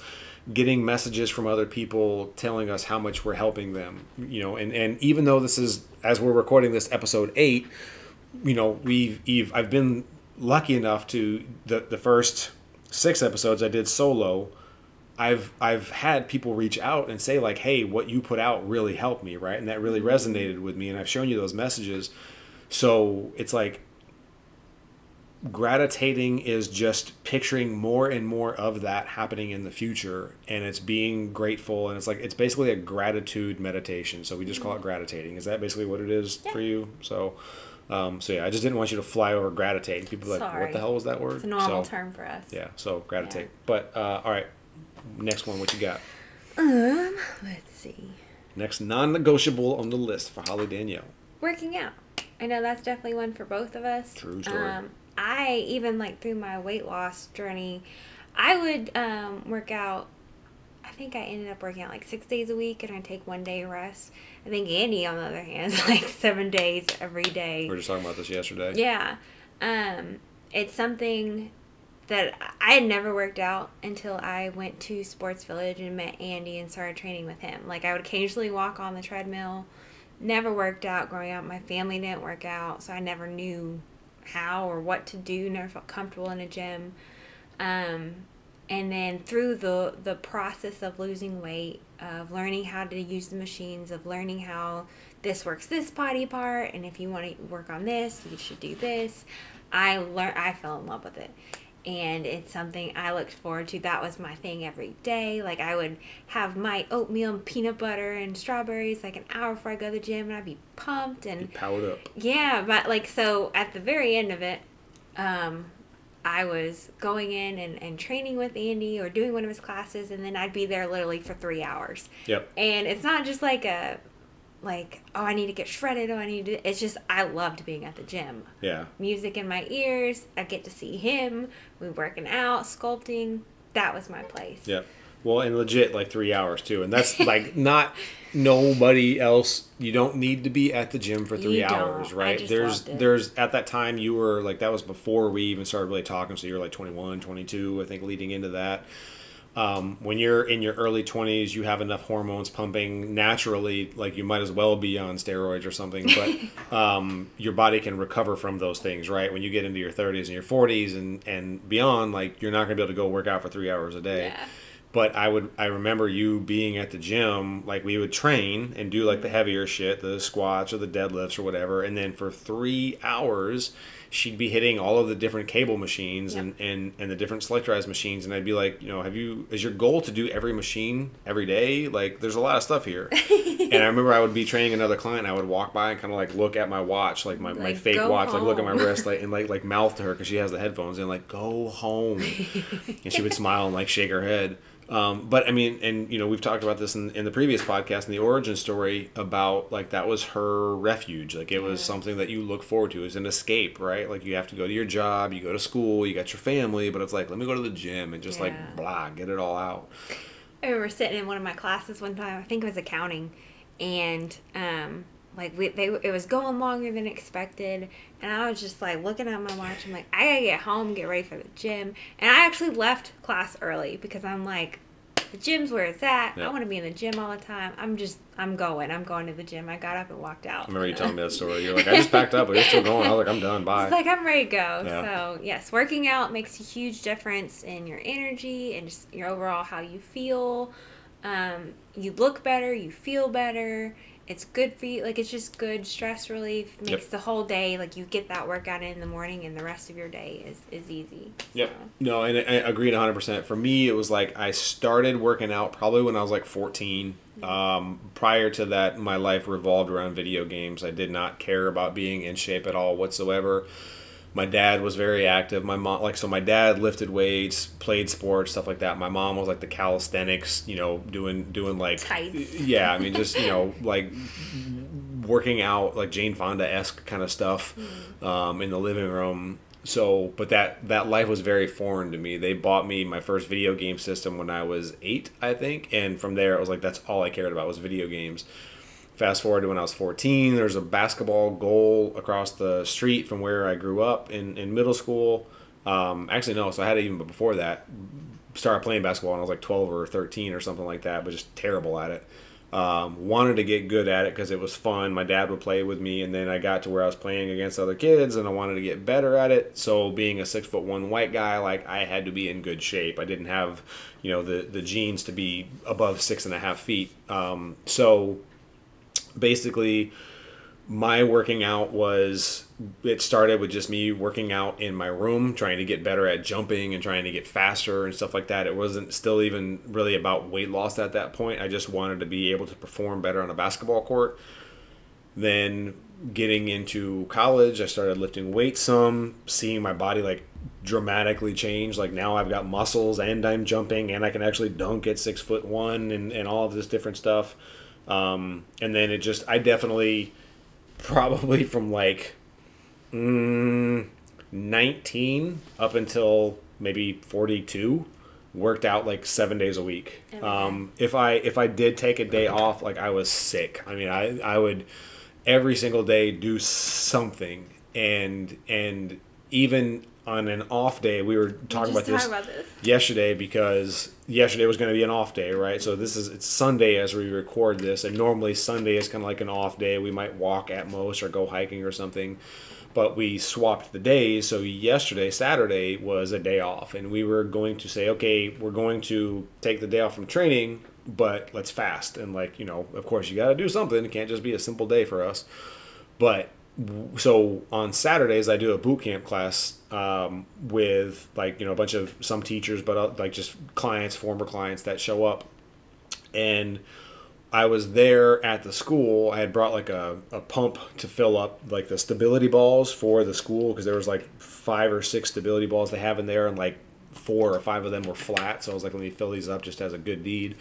Speaker 1: getting messages from other people telling us how much we're helping them, and even though this is, as we're recording this, episode 8, I've been lucky enough to the first 6 episodes I did solo, I've had people reach out and say like, hey, what you put out really helped me, right? And that really resonated with me, and I've shown you those messages. So it's like gratitating is just picturing more and more of that happening in the future, and it's being grateful, and it's basically a gratitude meditation. So we just call it gratitating. Is that basically what it is for you? So yeah, I just didn't want you to fly over gravitate. People are like, what the hell was that word?
Speaker 2: It's a normal term for us.
Speaker 1: Yeah, so gravitate. Yeah. But all right, next one, what you got?
Speaker 2: Let's see.
Speaker 1: Next non-negotiable on the list for Holly Danielle.
Speaker 2: Working out. I know that's definitely one for both of us.
Speaker 1: True story.
Speaker 2: I even through my weight loss journey, I would work out. I think I ended up working out 6 days a week, and I take 1 day rest. I think Andy, on the other hand, is 7 days every day.
Speaker 1: We were just talking about this yesterday.
Speaker 2: Yeah. It's something that I had never worked out until I went to Sports Village and met Andy and started training with him. I would occasionally walk on the treadmill. Never worked out growing up. My family didn't work out, so I never knew how or what to do. Never felt comfortable in a gym. And then through the process of losing weight, of learning how to use the machines, of learning how this works this body part, and if you want to work on this, you should do this. I fell in love with it. And it's something I looked forward to. That was my thing every day. I would have my oatmeal and peanut butter and strawberries an hour before I go to the gym, and I'd be pumped and
Speaker 1: powered up.
Speaker 2: Yeah, but so at the very end of it, I was going in and training with Andy or doing one of his classes, and then I'd be there literally for 3 hours.
Speaker 1: Yep.
Speaker 2: And it's not just oh, I need to get shredded. It's just, I loved being at the gym.
Speaker 1: Yeah. Music
Speaker 2: in my ears. I get to see him. We working out, sculpting. That was my place.
Speaker 1: Yeah. Well, and legit 3 hours too. And that's not nobody else. You don't need to be at the gym for 3 hours, right? There's at that time you were that was before we even started really talking. So you were 21, 22, I think, leading into that. When you're in your early 20s, you have enough hormones pumping naturally, you might as well be on steroids or something, but your body can recover from those things, right? When you get into your 30s and your 40s and beyond, you're not going to be able to go work out for 3 hours a day.
Speaker 2: Yeah.
Speaker 1: But I remember you being at the gym, we would train and do the heavier shit, the squats or the deadlifts or whatever, and then for 3 hours she'd be hitting all of the different cable machines
Speaker 2: Yep.
Speaker 1: and the different selectorized machines, and I'd be like, you know, is your goal to do every machine every day? Like, there's a lot of stuff here. And I remember I would be training another client, and I would walk by and kind of like look at my watch, like my
Speaker 2: Like,
Speaker 1: fake
Speaker 2: go
Speaker 1: watch, like look at my
Speaker 2: home.
Speaker 1: wrist, like and like mouth to her because she has the headphones, and like, go home. And she would smile and like shake her head. But I mean, and you know, we've talked about this in the previous podcast, in the origin story, about like that was her refuge. Like it was something that you look forward to, as an escape, right? Like you have to go to your job, you go to school, you got your family, but it's like, let me go to the gym and just like blah, get it all out.
Speaker 2: I remember sitting in one of my classes one time, I think it was accounting, and like it was going longer than expected, and I was just like looking at my watch. I'm like, I gotta get home, get ready for the gym, and I actually left class early because I'm like, the gym's where it's at.
Speaker 1: Yep.
Speaker 2: I want to be in the gym all the time. I'm going to the gym. I got up and walked out.
Speaker 1: I remember you telling me that story. You're like, I just packed up, but you're still going. I was like, I'm done. Bye.
Speaker 2: It's like, I'm ready to go.
Speaker 1: Yeah.
Speaker 2: So yes, working out makes a huge difference in your energy and just your overall how you feel. You look better, you feel better. It's good for you. Like, it's just good stress relief. Makes the whole day, like, you get that workout in the morning and the rest of your day is easy.
Speaker 1: Yep.
Speaker 2: So.
Speaker 1: No, and I agreed 100%. For me, it was like I started working out probably when I was like 14. Prior to that, my life revolved around video games. I did not care about being in shape at all whatsoever. My dad was very active. My mom, my dad lifted weights, played sports, stuff like that. My mom was like the calisthenics, you know, doing like,
Speaker 2: Tights.
Speaker 1: yeah, I mean, just, you know, like working out, like Jane Fonda-esque kind of stuff, in the living room. So, but that life was very foreign to me. They bought me my first video game system when I was 8, I think. And from there, it was like, that's all I cared about was video games. Fast forward to when I was 14, there's a basketball goal across the street from where I grew up in middle school. Actually, no, so I had it even before that. Started playing basketball when I was like 12 or 13 or something like that, but just terrible at it. Wanted to get good at it because it was fun. My dad would play with me, and then I got to where I was playing against other kids, and I wanted to get better at it. So being a 6'1" white guy, like I had to be in good shape. I didn't have, you know, the genes to be above 6.5 feet. So basically my working out it started with just me working out in my room, trying to get better at jumping and trying to get faster and stuff like that. It wasn't still even really about weight loss at that point. I just wanted to be able to perform better on a basketball court. Then getting into college, I started lifting weights some, seeing my body like dramatically change. Like now I've got muscles and I'm jumping and I can actually dunk at 6'1" and all of this different stuff. And then I definitely, probably from like 19 up until maybe 42, worked out like 7 days a week. If I did take a day off, like I was sick. I mean, I would every single day do something, and even on an off day, we were talking about this yesterday because yesterday was going to be an off day, right? So it's Sunday as we record this, and normally Sunday is kind of like an off day. We might walk at most or go hiking or something, but we swapped the days. So yesterday, Saturday, was a day off, and we were going to say, okay, we're going to take the day off from training, but let's fast. And like, you know, of course you got to do something. It can't just be a simple day for us. But so on Saturdays I do a boot camp class with like, you know, a bunch of some teachers, but like just clients, former clients that show up. And I was there at the school. I had brought like a pump to fill up like the stability balls for the school, because there was like 5 or 6 stability balls they have in there, and like 4 or 5 of them were flat. So I was like, let me fill these up just as a good deed.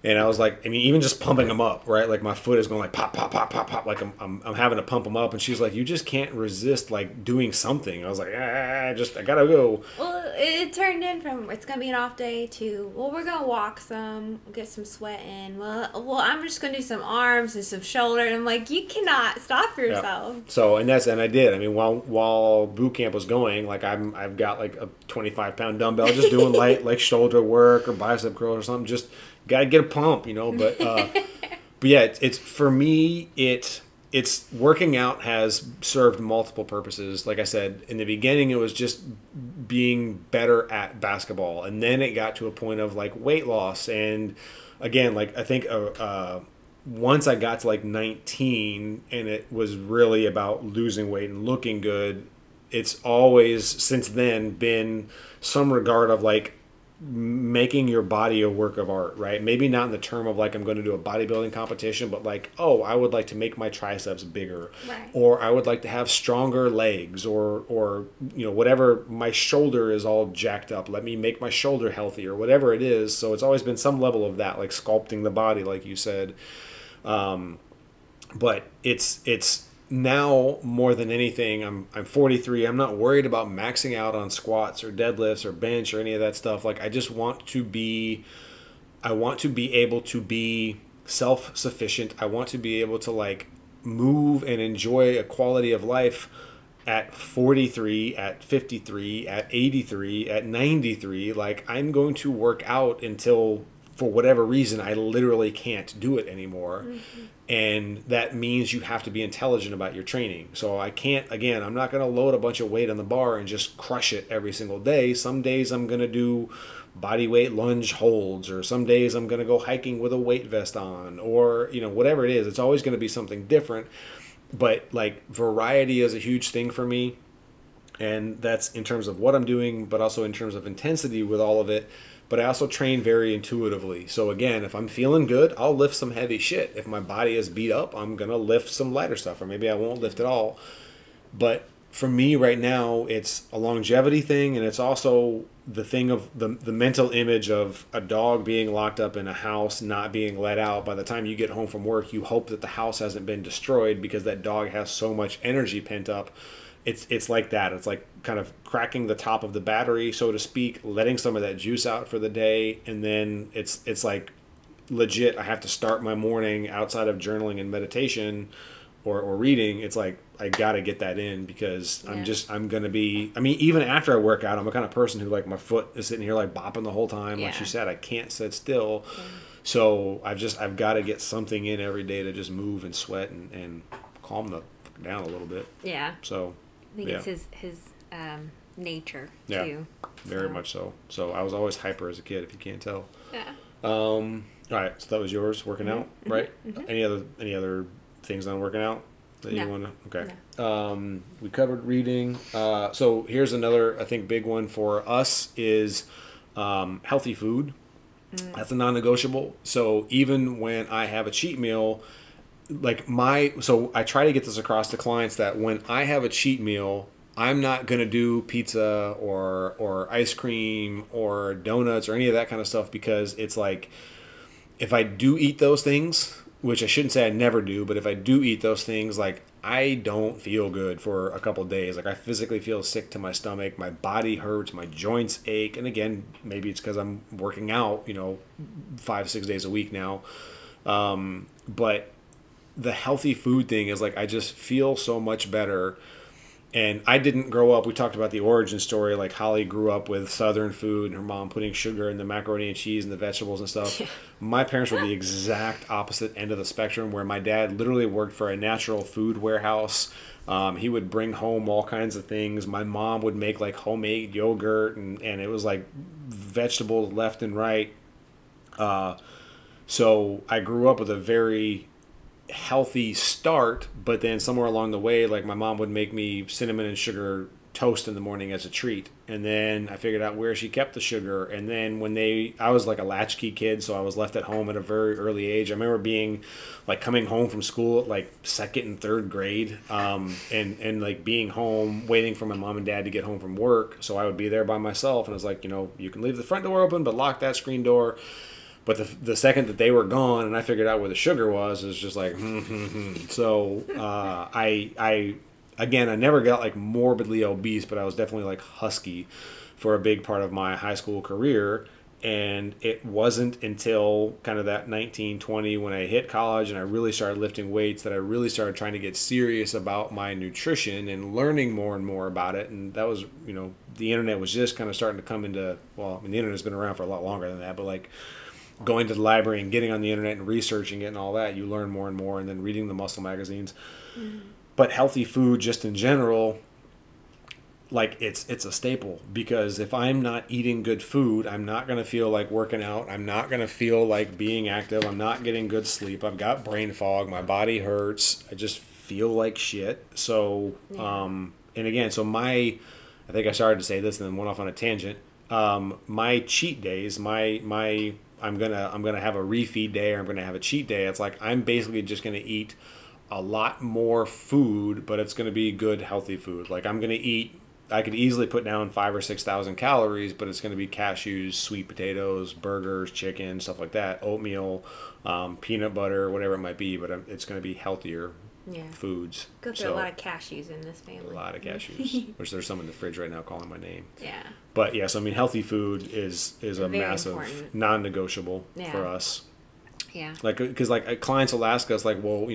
Speaker 1: And I was like, I mean, even just pumping them up, right? Like my foot is going like pop, pop, pop, pop, pop. Like I'm having to pump them up. And she's like, you just can't resist like doing something. I was like, I gotta go.
Speaker 2: Well, it turned in from it's gonna be an off day to, well, we're gonna walk some, get some sweat in. Well, I'm just gonna do some arms and some shoulder. And I'm like, you cannot stop yourself.
Speaker 1: Yeah. So and I did. I mean, while boot camp was going, like I've got like a 25-pound dumbbell, just doing light like shoulder work or bicep curls or something. Just gotta get a pump, you know. But yeah, it's for me. It's working out has served multiple purposes. Like I said in the beginning, it was just being better at basketball, and then it got to a point of like weight loss. And again, like I think once I got to like 19, and it was really about losing weight and looking good. it's always since then been some regard of like making your body a work of art, right? Maybe not in the term of like I'm going to do a bodybuilding competition, but like, oh, I would like to make my triceps bigger,
Speaker 2: Right.
Speaker 1: or I would like to have stronger legs, or whatever, my shoulder is all jacked up, let me make my shoulder healthy, or whatever it is. So it's always been some level of that, like sculpting the body, like you said. But it's now more than anything, I'm 43. I'm not worried about maxing out on squats or deadlifts or bench or any of that stuff. Like I want to be able to be self-sufficient. I want to be able to like move and enjoy a quality of life at 43, at 53, at 83, at 93. Like I'm going to work out until, for whatever reason, I literally can't do it anymore. Mm-hmm. And that means you have to be intelligent about your training. So I can't, again, I'm not going to load a bunch of weight on the bar and just crush it every single day. Some days I'm going to do body weight lunge holds, or some days I'm going to go hiking with a weight vest on, or, whatever it is. It's always going to be something different. But like variety is a huge thing for me. And that's in terms of what I'm doing, but also in terms of intensity with all of it. But I also train very intuitively. So again, if I'm feeling good, I'll lift some heavy shit. If my body is beat up, I'm going to lift some lighter stuff, or maybe I won't lift at all. But for me right now, it's a longevity thing, and it's also the thing of the mental image of a dog being locked up in a house, not being let out. By the time you get home from work, you hope that the house hasn't been destroyed because that dog has so much energy pent up. It's like that. It's like kind of cracking the top of the battery, so to speak, letting some of that juice out for the day, and then it's like legit. I have to start my morning outside of journaling and meditation or reading. It's like I gotta get that in because I'm gonna be. I mean, even after I work out, I'm the kind of person who like my foot is sitting here like bopping the whole time. Like she said, I can't sit still. Yeah. So I've got to get something in every day to just move and sweat and calm down a little bit.
Speaker 2: Yeah.
Speaker 1: So.
Speaker 2: I think it's his nature too.
Speaker 1: Very much so. So I was always hyper as a kid, if you can't tell.
Speaker 2: Yeah.
Speaker 1: All right, so that was yours, working out, right? Mm-hmm. Any other things on working out that you want to? Okay. No. We covered reading. So here's another, I think, big one for us is healthy food. That's a non-negotiable. So even when I have a cheat meal, so I try to get this across to clients that when I have a cheat meal, I'm not going to do pizza or ice cream or donuts or any of that kind of stuff, because it's like, if I do eat those things, which I shouldn't say I never do, but if I do eat those things, like I don't feel good for a couple of days. Like I physically feel sick to my stomach, my body hurts, my joints ache. And again, maybe it's because I'm working out, 5-6 days a week now. But the healthy food thing is like, I just feel so much better. And I didn't grow up, we talked about the origin story, like Holly grew up with Southern food and her mom putting sugar in the macaroni and cheese and the vegetables and stuff. Yeah. My parents were the exact opposite end of the spectrum, where my dad literally worked for a natural food warehouse. He would bring home all kinds of things. My mom would make like homemade yogurt, and it was like vegetables left and right. So I grew up with a very healthy start, but then somewhere along the way, like my mom would make me cinnamon and sugar toast in the morning as a treat, and then I figured out where she kept the sugar. And then I was like a latchkey kid, so I was left at home at a very early age. I remember being like coming home from school at like second and third grade, and like being home waiting for my mom and dad to get home from work, so I would be there by myself, and I was like, you can leave the front door open but lock that screen door. But the second that they were gone and I figured out where the sugar was, it was just like, So I never got like morbidly obese, but I was definitely like husky for a big part of my high school career. And it wasn't until kind of that 1920 when I hit college and I really started lifting weights that I really started trying to get serious about my nutrition and learning more and more about it. And that was, the internet was just kind of starting to come into, the internet's been around for a lot longer than that, but like, going to the library and getting on the internet and researching it and all that, you learn more and more, and then reading the muscle magazines. Mm-hmm. But healthy food just in general, like it's a staple, because if I'm not eating good food, I'm not going to feel like working out. I'm not going to feel like being active. I'm not getting good sleep. I've got brain fog. My body hurts. I just feel like shit. So and again, so I think I started to say this and then went off on a tangent. My cheat days, I'm gonna have a refeed day, or I'm gonna have a cheat day. It's like I'm basically just gonna eat a lot more food, but it's gonna be good, healthy food. Like I'm gonna eat. I could easily put down 5,000 or 6,000 calories, but it's going to be cashews, sweet potatoes, burgers, chicken, stuff like that, oatmeal, peanut butter, whatever it might be. But it's going to be healthier foods.
Speaker 2: Go through a lot of cashews in this family.
Speaker 1: A lot of cashews, which there's some in the fridge right now calling my name.
Speaker 2: Yeah.
Speaker 1: But yes, I mean, healthy food is a
Speaker 2: very
Speaker 1: massive
Speaker 2: important.
Speaker 1: non-negotiable for us.
Speaker 2: Yeah.
Speaker 1: Like, because like clients will ask us, like, well,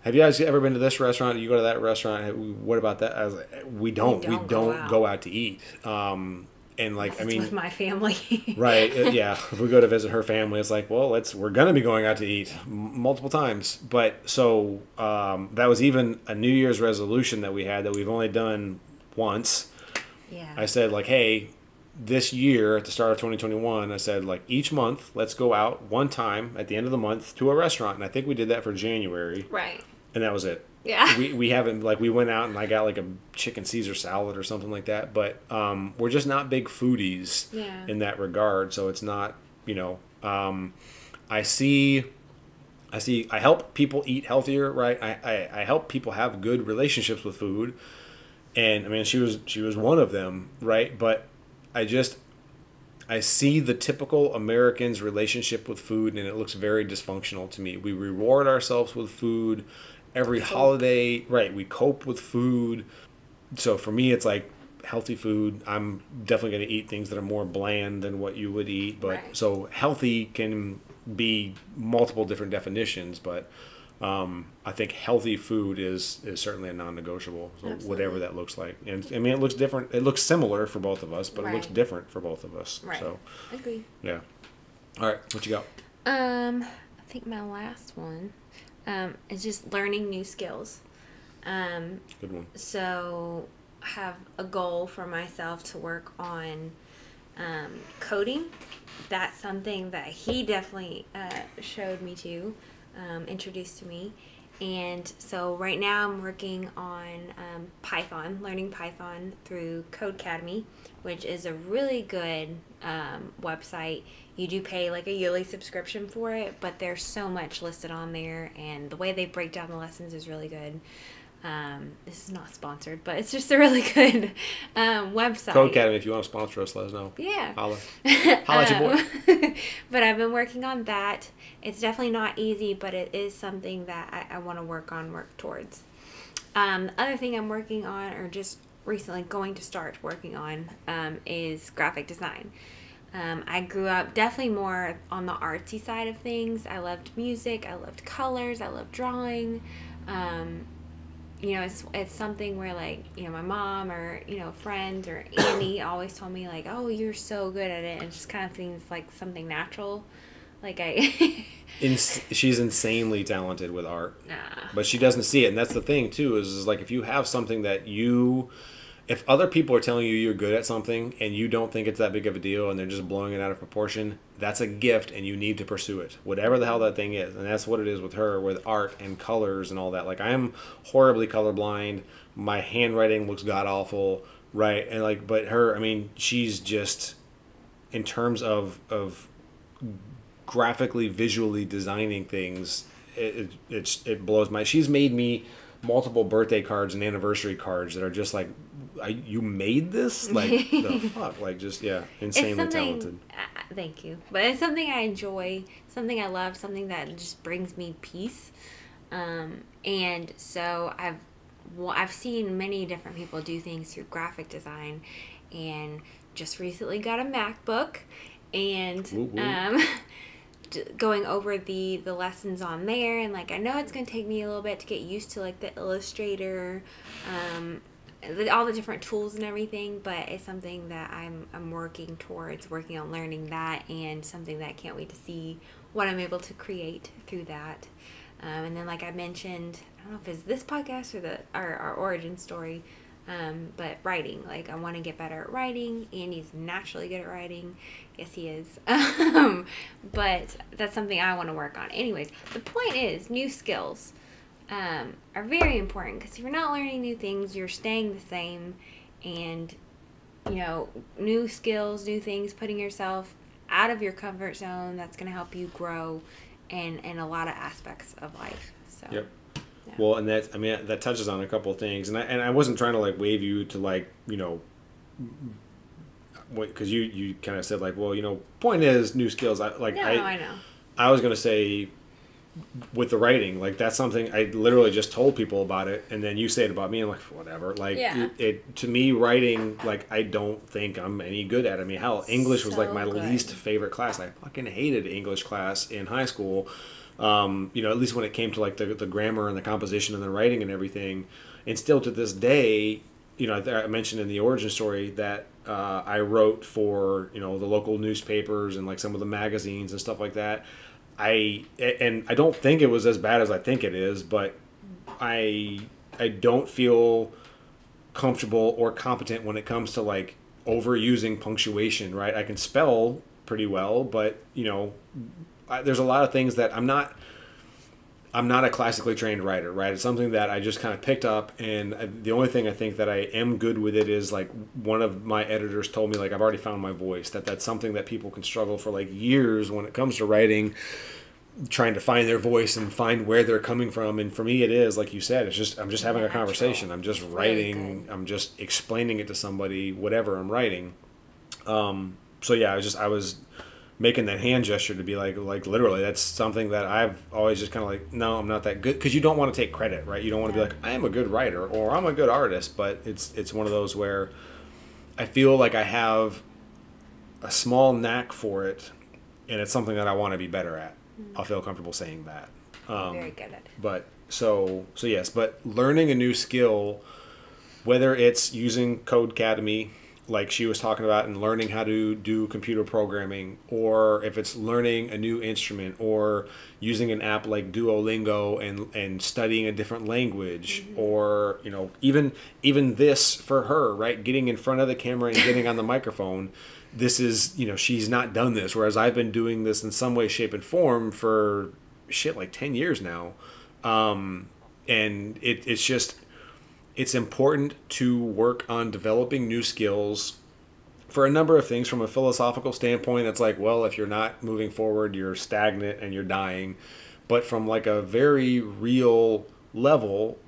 Speaker 1: have you guys ever been to this restaurant? You go to that restaurant. What about that? I was like, we don't go out to eat. And like, I mean,
Speaker 2: with my family.
Speaker 1: Right. Yeah. If we go to visit her family, it's like, well, we're going to be going out to eat multiple times. But so, that was even a New Year's resolution that we had that we've only done once.
Speaker 2: Yeah.
Speaker 1: I said like, hey, this year at the start of 2021, I said like each month, let's go out one time at the end of the month to a restaurant. And I think we did that for January.
Speaker 2: Right.
Speaker 1: And that was it.
Speaker 2: Yeah.
Speaker 1: We haven't, like, we went out and I got like a chicken Caesar salad or something like that. But we're just not big foodies in that regard. So it's not, I help people eat healthier, right? I help people have good relationships with food. And I mean, she was one of them, right? But I see the typical American's relationship with food, and it looks very dysfunctional to me. We reward ourselves with food every holiday, right? We cope with food. So for me, it's like healthy food. I'm definitely going to eat things that are more bland than what you would eat. But so healthy can be multiple different definitions, but I think healthy food is certainly a non-negotiable. So whatever that looks like, and I mean, it looks different. It looks similar for both of us, but it looks different for both of us.
Speaker 2: Right.
Speaker 1: So,
Speaker 2: agree.
Speaker 1: Yeah. All right, what you got?
Speaker 2: I think my last one is just learning new skills.
Speaker 1: Good one.
Speaker 2: So I have a goal for myself to work on coding. That's something that he definitely showed me to. Introduced to me, and so right now I'm working on Python, learning Python through Codecademy, which is a really good website. You do pay like a yearly subscription for it, but there's so much listed on there, and the way they break down the lessons is really good. This is not sponsored, but it's just a really good website.
Speaker 1: Codecademy, if you want to sponsor us, let us know.
Speaker 2: Yeah.
Speaker 1: Holla at your boy.
Speaker 2: But I've been working on that. It's definitely not easy, but it is something that I want to work towards. The other thing I'm working on, or just recently going to start working on, is graphic design. I grew up definitely more on the artsy side of things. I loved music. I loved colors. I loved drawing. It's something where, like, my mom or, friends or Andy always told me, like, oh, you're so good at it. And it just kind of seems like something natural. Like,
Speaker 1: She's insanely talented with art.
Speaker 2: Nah.
Speaker 1: But she doesn't see it. And that's the thing, too, is like, if you have something that if other people are telling you you're good at something and you don't think it's that big of a deal and they're just blowing it out of proportion, that's a gift and you need to pursue it, whatever the hell that thing is. And that's what it is with her, with art and colors and all that. Like, I'm horribly colorblind. My handwriting looks god awful, right? And like, but her, I mean, she's just, in terms of graphically, visually designing things, it blows my. She's made me multiple birthday cards and anniversary cards that are just like, you made this? Like, the fuck? Like, just, insanely talented.
Speaker 2: Thank you. But it's something I enjoy, something I love, something that just brings me peace. And so I've seen many different people do things through graphic design, and just recently got a MacBook, and going over the lessons on there, and like, I know it's going to take me a little bit to get used to like the Illustrator, all the different tools and everything, but it's something that I'm working on learning that, and something that I can't wait to see what I'm able to create through that. And then, like I mentioned, I don't know if it's this podcast or our origin story, but writing. Like, I want to get better at writing. Andy's naturally good at writing. Yes, he is. But that's something I want to work on. Anyways, the point is new skills. are very important, because if you're not learning new things, you're staying the same. And, new skills, new things, putting yourself out of your comfort zone, that's going to help you grow in a lot of aspects of life. So.
Speaker 1: Yep.
Speaker 2: Yeah.
Speaker 1: Well, and that touches on a couple of things, and I wasn't trying to like wave you to because you kind of said like, well, point is new skills. I
Speaker 2: know.
Speaker 1: I was gonna say with the writing, like that's something I literally just told people about it, and then you say it about me, and like whatever. Like it to me, writing, like I don't think I'm any good at it. I mean, hell, English was like my least favorite class. I fucking hated English class in high school. At least when it came to like the grammar and the composition and the writing and everything. And still to this day, I mentioned in the origin story that I wrote for the local newspapers and like some of the magazines and stuff like that. I don't think it was as bad as I think it is, but I don't feel comfortable or competent when it comes to like overusing punctuation, right? I can spell pretty well, but there's a lot of things that I'm not a classically trained writer, right? It's something that I just kind of picked up, and the only thing I think that I am good with it is like one of my editors told me like I've already found my voice. That's something that people can struggle for like years when it comes to writing, trying to find their voice and find where they're coming from. And for me, it is like you said, I'm just having a conversation. I'm just writing. I'm just explaining it to somebody, whatever I'm writing. So yeah, I was making that hand gesture to be like literally, that's something that I've always just kind of like, no, I'm not that good, because you don't want to take credit, right? You don't want to be like, I am a good writer or I'm a good artist, but it's one of those where I feel like I have a small knack for it, and it's something that I want to be better at. I'll feel comfortable saying that.
Speaker 2: Very good at it.
Speaker 1: But so yes, but learning a new skill, whether it's using Codecademy, like she was talking about, and learning how to do computer programming, or if it's learning a new instrument, or using an app like Duolingo and studying a different language, or even this for her, right? Getting in front of the camera and getting on the microphone. This is, she's not done this, whereas I've been doing this in some way, shape, and form for like 10 years now. And it's important to work on developing new skills for a number of things. From a philosophical standpoint, it's like, well, if you're not moving forward, you're stagnant and you're dying. But from like a very real level,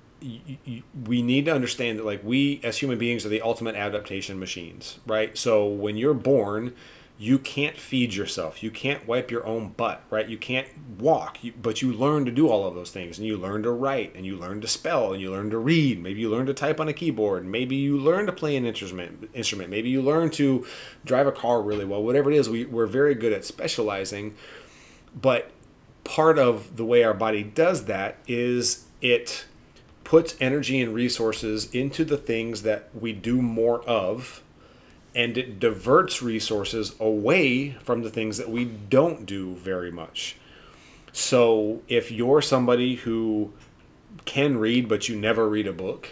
Speaker 1: we need to understand that like we as human beings are the ultimate adaptation machines, right? So when you're born, you can't feed yourself. You can't wipe your own butt, right? You can't walk, but you learn to do all of those things, and you learn to write, and you learn to spell, and you learn to read. Maybe you learn to type on a keyboard. Maybe you learn to play an instrument. Maybe you learn to drive a car really well. Whatever it is, we're very good at specializing. But part of the way our body does that is it puts energy and resources into the things that we do more of, and it diverts resources away from the things that we don't do very much. So if you're somebody who can read but you never read a book,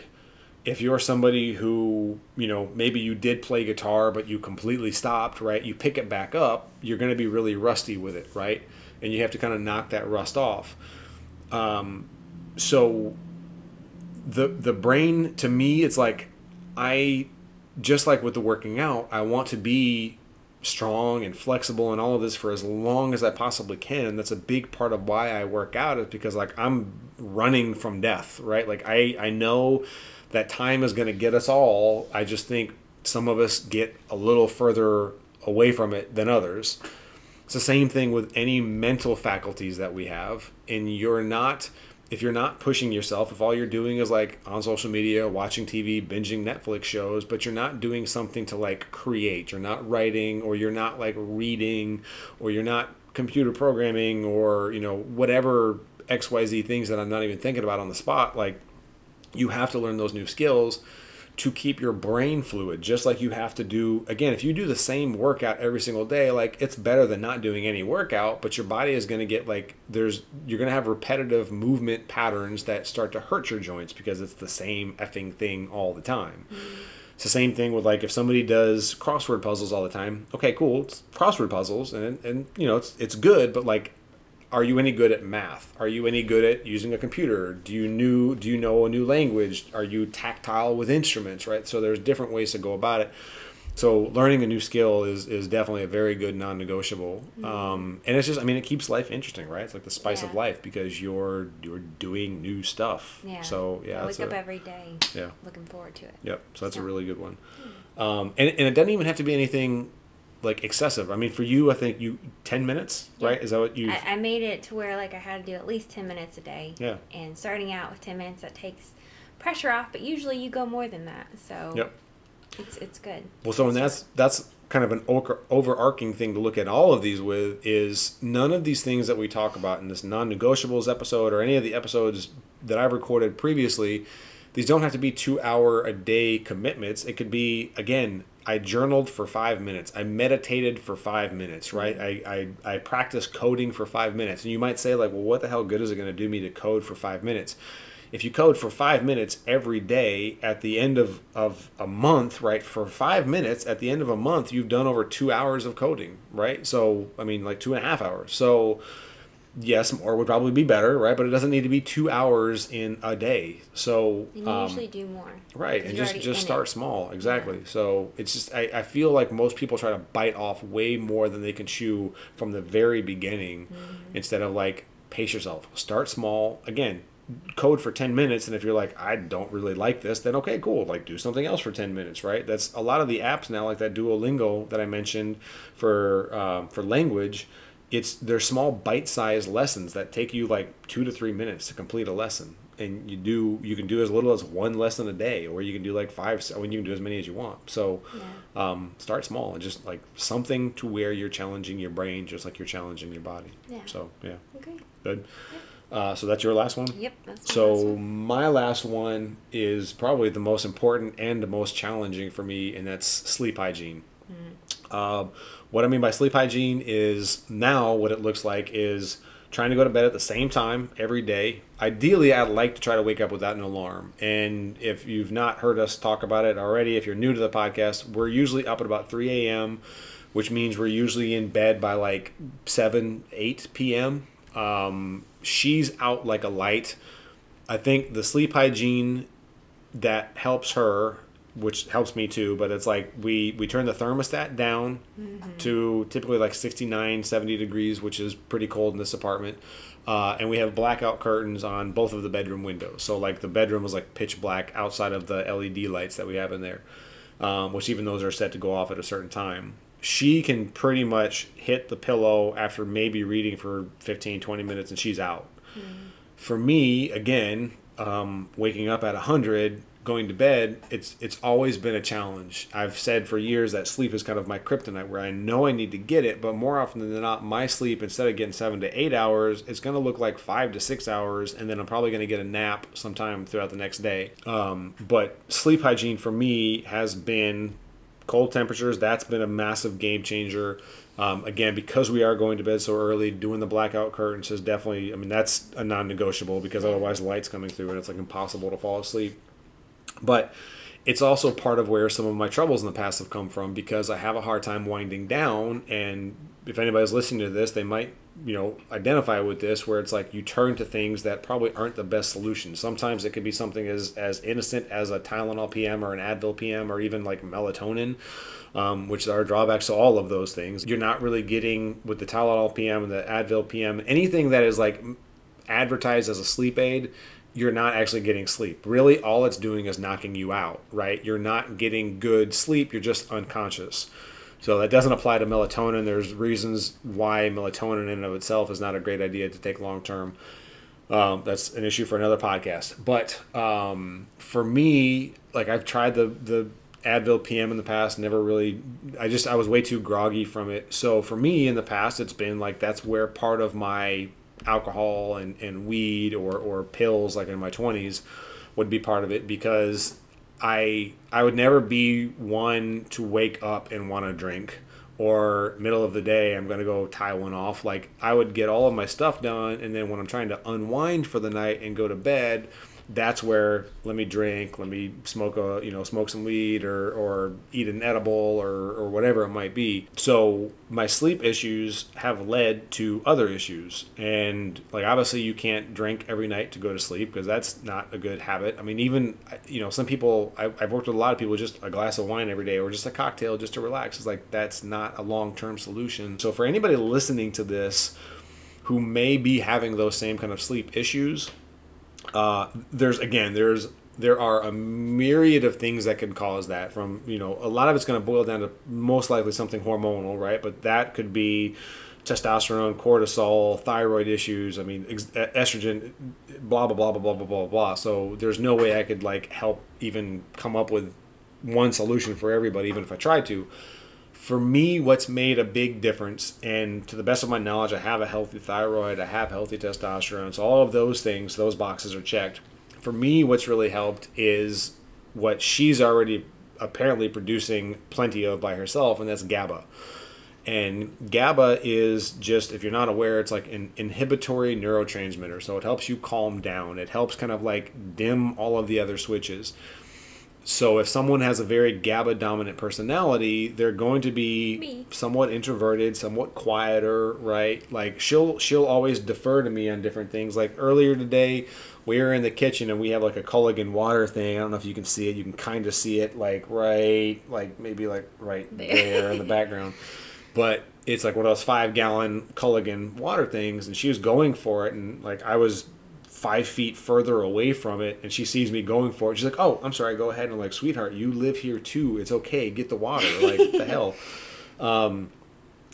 Speaker 1: if you're somebody who, maybe you did play guitar but you completely stopped, right? You pick it back up, you're going to be really rusty with it, right? And you have to kind of knock that rust off. So the brain, to me, it's like just like with the working out, I want to be strong and flexible and all of this for as long as I possibly can. And that's a big part of why I work out, is because like I'm running from death, right? Like I know that time is going to get us all. I just think some of us get a little further away from it than others. It's the same thing with any mental faculties that we have. And if you're not pushing yourself, if all you're doing is like on social media, watching TV, binging Netflix shows, but you're not doing something to like create, you're not writing, or you're not like reading, or you're not computer programming, or, whatever XYZ things that I'm not even thinking about on the spot, like you have to learn those new skills to keep your brain fluid, just like you have to do, again, if you do the same workout every single day, like it's better than not doing any workout, but your body is going to get like, you're going to have repetitive movement patterns that start to hurt your joints because it's the same effing thing all the time. It's the same thing with like if somebody does crossword puzzles all the time. Okay, cool, it's crossword puzzles, and it's good, but like are you any good at math? Are you any good at using a computer? Do you know a new language? Are you tactile with instruments, right? So there's different ways to go about it. So learning a new skill is definitely a very good non-negotiable. And it's just, I mean, it keeps life interesting, right? It's like the spice of life because you're doing new stuff.
Speaker 2: Yeah.
Speaker 1: So
Speaker 2: I wake up every day.
Speaker 1: Yeah.
Speaker 2: Looking forward to it.
Speaker 1: Yep. So that's a really good one. And it doesn't even have to be anything like excessive. I mean, for you, I think 10 minutes, right? Is that what you?
Speaker 2: I made it to where like I had to do at least 10 minutes a day.
Speaker 1: Yeah.
Speaker 2: And starting out with 10 minutes, that takes pressure off. But usually you go more than that. So.
Speaker 1: Yep.
Speaker 2: It's good.
Speaker 1: Well, so and that's kind of an overarching thing to look at all of these with is none of these things that we talk about in this non-negotiables episode or any of the episodes that I've recorded previously, these don't have to be 2-hour a day commitments. It could be, again, I journaled for 5 minutes. I meditated for 5 minutes, right? I practiced coding for 5 minutes. And you might say like, well, what the hell good is it going to do me to code for 5 minutes? If you code for 5 minutes every day at the end of a month, right, for 5 minutes at the end of a month, you've done over 2 hours of coding, right? So, I mean, like 2.5 hours. So, yes, more would probably be better, right? But it doesn't need to be 2 hours in a day. So,
Speaker 2: you usually do more.
Speaker 1: Right, and just start small. Exactly. Yeah. So, it's just, I feel like most people try to bite off way more than they can chew from the very beginning instead of like, pace yourself. Start small. Again, code for 10 minutes, and if you're like, I don't really like this, then okay, cool, like do something else for 10 minutes, right? That's a lot of the apps now, like that Duolingo that I mentioned for language. They're small bite-sized lessons that take you like 2 to 3 minutes to complete a lesson, and you can do as little as one lesson a day, or you can do like 5. I mean, you can do as many as you want. So start small and just like something to where you're challenging your brain just like you're challenging your body. So
Speaker 2: Okay.
Speaker 1: Good. So that's your last one?
Speaker 2: Yep. That's
Speaker 1: my last one is probably the most important and the most challenging for me, and that's sleep hygiene. What I mean by sleep hygiene is now what it looks like is trying to go to bed at the same time every day. Ideally, I'd like to try to wake up without an alarm. And if you've not heard us talk about it already, if you're new to the podcast, we're usually up at about 3 a.m., which means we're usually in bed by like 7, 8 p.m., she's out like a light. I think the sleep hygiene that helps her, which helps me too, but it's like we turn the thermostat down to typically like 69, 70 degrees, which is pretty cold in this apartment. And we have blackout curtains on both of the bedroom windows. So like the bedroom is like pitch black outside of the LED lights that we have in there, which even those are set to go off at a certain time. She can pretty much hit the pillow after maybe reading for 15, 20 minutes and she's out. For me, again, waking up at 100, going to bed, it's always been a challenge. I've said for years that sleep is kind of my kryptonite, where I know I need to get it, but more often than not, my sleep, instead of getting 7 to 8 hours, it's going to look like 5 to 6 hours, and then I'm probably going to get a nap sometime throughout the next day. But sleep hygiene for me has been cold temperatures. That's been a massive game changer. Again, because we are going to bed so early, doing the blackout curtains is definitely, I mean, that's a non-negotiable, because otherwise light's coming through and it's like impossible to fall asleep. But it's also part of where some of my troubles in the past have come from, because I have a hard time winding down. And if anybody's listening to this, they might, identify with this, where it's like you turn to things that probably aren't the best solution. Sometimes it could be something as innocent as a Tylenol PM or an Advil PM, or even like melatonin, which are drawbacks to all of those things. You're not really getting, with the Tylenol PM and the Advil PM, anything that is like advertised as a sleep aid, you're not actually getting sleep. Really, all it's doing is knocking you out, right? You're not getting good sleep. You're just unconscious. So that doesn't apply to melatonin. There's reasons why melatonin in and of itself is not a great idea to take long term. That's an issue for another podcast. But for me, like I've tried the Advil PM in the past, never really, I was way too groggy from it. So for me in the past, it's been like that's where part of my alcohol and weed or pills, like in my 20s, would be part of it, because I would never be one to wake up and want to drink, or middle of the day I'm going to go tie one off. Like I would get all of my stuff done, and then when I'm trying to unwind for the night and go to bed, that's where let me drink, let me smoke some weed or eat an edible or whatever it might be. So my sleep issues have led to other issues. And like, obviously you can't drink every night to go to sleep because that's not a good habit. I mean, even, some people, I've worked with a lot of people, just a glass of wine every day or just a cocktail just to relax. It's like, that's not a long-term solution. So for anybody listening to this who may be having those same kind of sleep issues, there are a myriad of things that can cause that. From a lot of it's going to boil down to most likely something hormonal, right? But that could be testosterone, cortisol, thyroid issues. I mean, estrogen, blah blah blah blah blah blah blah blah. So there's no way I could help even come up with one solution for everybody, even if I tried to. For me, what's made a big difference, and to the best of my knowledge, I have a healthy thyroid, I have healthy testosterone, so all of those things, those boxes are checked. For me, what's really helped is what she's already apparently producing plenty of by herself, and that's GABA. And GABA is just, if you're not aware, it's like an inhibitory neurotransmitter, so it helps you calm down. It helps kind of dim all of the other switches. So if someone has a very GABA dominant personality, they're going to be somewhat introverted, somewhat quieter, right? Like she'll always defer to me on different things. Like earlier today, we were in the kitchen and we have a Culligan water thing. I don't know if you can see it. You can kind of see it maybe right there in the background. But it's like one of those 5-gallon Culligan water things, and she was going for it, and I was 5 feet further away from it, and she sees me going for it. She's like, "Oh, I'm sorry, go ahead." And I'm like, "Sweetheart, you live here too. It's okay. Get the water." Like, what the hell?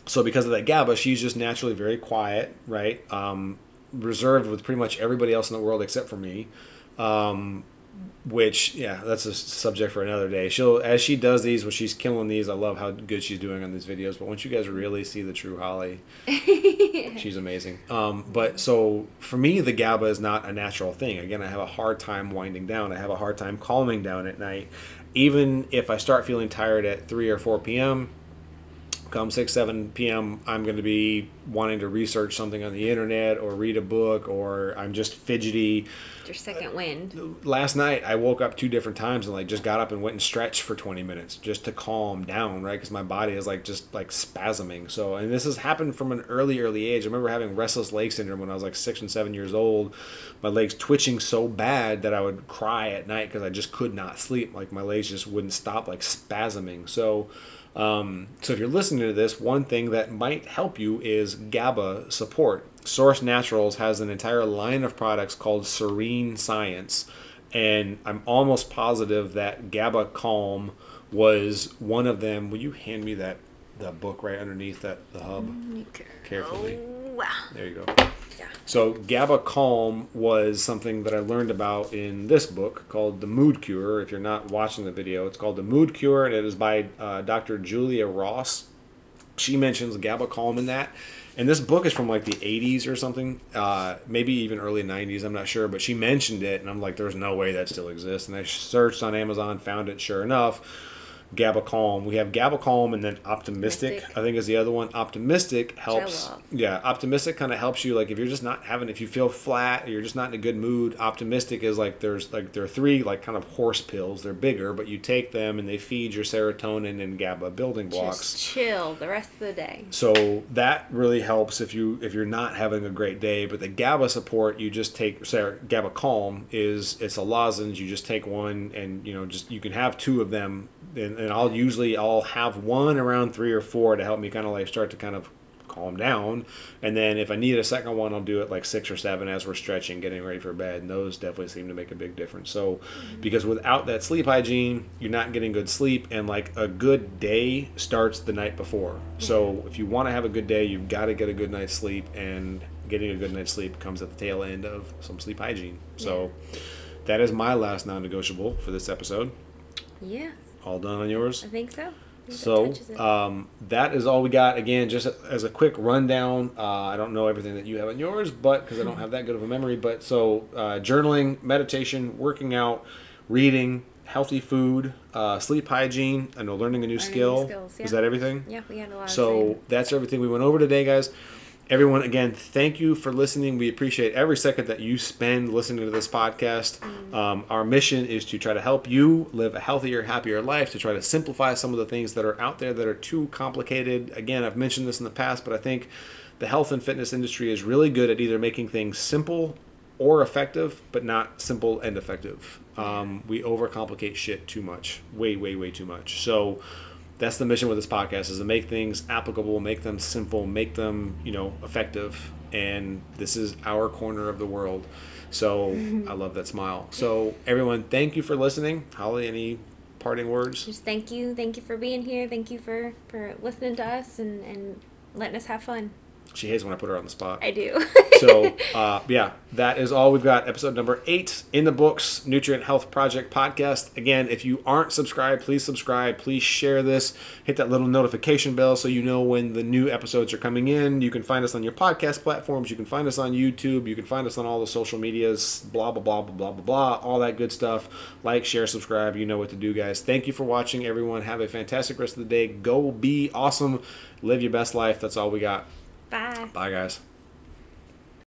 Speaker 1: So because of that GABA, she's just naturally very quiet, right? Reserved with pretty much everybody else in the world except for me. Which, yeah, that's a subject for another day. As she does these, when she's killing these, I love how good she's doing on these videos. But once you guys really see the true Holly, she's amazing. But so for me, the GABA is not a natural thing. Again, I have a hard time winding down. I have a hard time calming down at night. Even if I start feeling tired at 3 or 4 p.m., come 6, 7 p.m., I'm going to be wanting to research something on the internet or read a book, or I'm just fidgety.
Speaker 2: Your second wind.
Speaker 1: Last night, I woke up 2 different times and just got up and went and stretched for 20 minutes just to calm down, right? Because my body is just spasming. So, and this has happened from an early age. I remember having restless leg syndrome when I was 6 and 7 years old. My legs twitching so bad that I would cry at night because I just could not sleep. My legs just wouldn't stop spasming. So if you're listening to this, one thing that might help you is GABA support. Source Naturals has an entire line of products called Serene Science, and I'm almost positive that GABA Calm was one of them. Will you hand me the book right underneath the hub? Carefully.
Speaker 2: Wow.
Speaker 1: There you go. Yeah. So GABA Calm was something that I learned about in this book called The Mood Cure. If you're not watching the video, it's called The Mood Cure, and it is by Dr. Julia Ross. She mentions GABA Calm in that. And this book is from the 80s or something, maybe even early 90s, I'm not sure. But she mentioned it, and I'm like, there's no way that still exists. And I searched on Amazon, found it, sure enough. GABA Calm. We have GABA Calm, and then Optimistic, I think, is the other one. Optimistic helps. Yeah, Optimistic kind of helps you. If you're just not if you feel flat, or you're just not in a good mood. Optimistic is there are 3 kind of horse pills. They're bigger, but you take them and they feed your serotonin and GABA building blocks.
Speaker 2: Just chill the rest of the day.
Speaker 1: So that really helps if you're not having a great day. But the GABA support, you just take. GABA Calm it's a lozenge. You just take one, and you can have 2 of them. And I'll have one around 3 or 4 to help me start to calm down. And then if I need a second one, I'll do it 6 or 7 as we're stretching, getting ready for bed. And those definitely seem to make a big difference. So because without that sleep hygiene, you're not getting good sleep. And a good day starts the night before. So if you want to have a good day, you've got to get a good night's sleep. And getting a good night's sleep comes at the tail end of some sleep hygiene. So that is my last non-negotiable for this episode.
Speaker 2: Yeah.
Speaker 1: All done on yours?
Speaker 2: I think so.
Speaker 1: So that is all we got. Again, just as a quick rundown, I don't know everything that you have on yours, but because I don't have that good of a memory. But so journaling, meditation, working out, reading, healthy food, sleep hygiene, learning a new skill.
Speaker 2: Skills, yeah.
Speaker 1: Is that everything?
Speaker 2: Yeah, we had a lot of
Speaker 1: So that's everything we went over today, guys. Everyone, again, thank you for listening. We appreciate every second that you spend listening to this podcast. Our mission is to try to help you live a healthier, happier life, to try to simplify some of the things that are out there that are too complicated. Again, I've mentioned this in the past, but I think the health and fitness industry is really good at either making things simple or effective, but not simple and effective. We overcomplicate shit too much. Way, way, way too much. So that's the mission with this podcast, is to make things applicable, make them simple, make them, effective. And this is our corner of the world. So I love that smile. So everyone, thank you for listening. Holly, any parting words?
Speaker 2: Just thank you. Thank you for being here. Thank you for listening to us and letting us have fun.
Speaker 1: She hates when I put her on the spot.
Speaker 2: I do.
Speaker 1: So, that is all we've got. Episode number 8 in the books, Nutrient Health Project podcast. Again, if you aren't subscribed, please subscribe. Please share this. Hit that little notification bell so you know when the new episodes are coming in. You can find us on your podcast platforms. You can find us on YouTube. You can find us on all the social medias, blah, blah, blah, blah, blah, blah, blah, all that good stuff. Like, share, subscribe. You know what to do, guys. Thank you for watching, everyone. Have a fantastic rest of the day. Go be awesome. Live your best life. That's all we got.
Speaker 2: Bye.
Speaker 1: Bye, guys.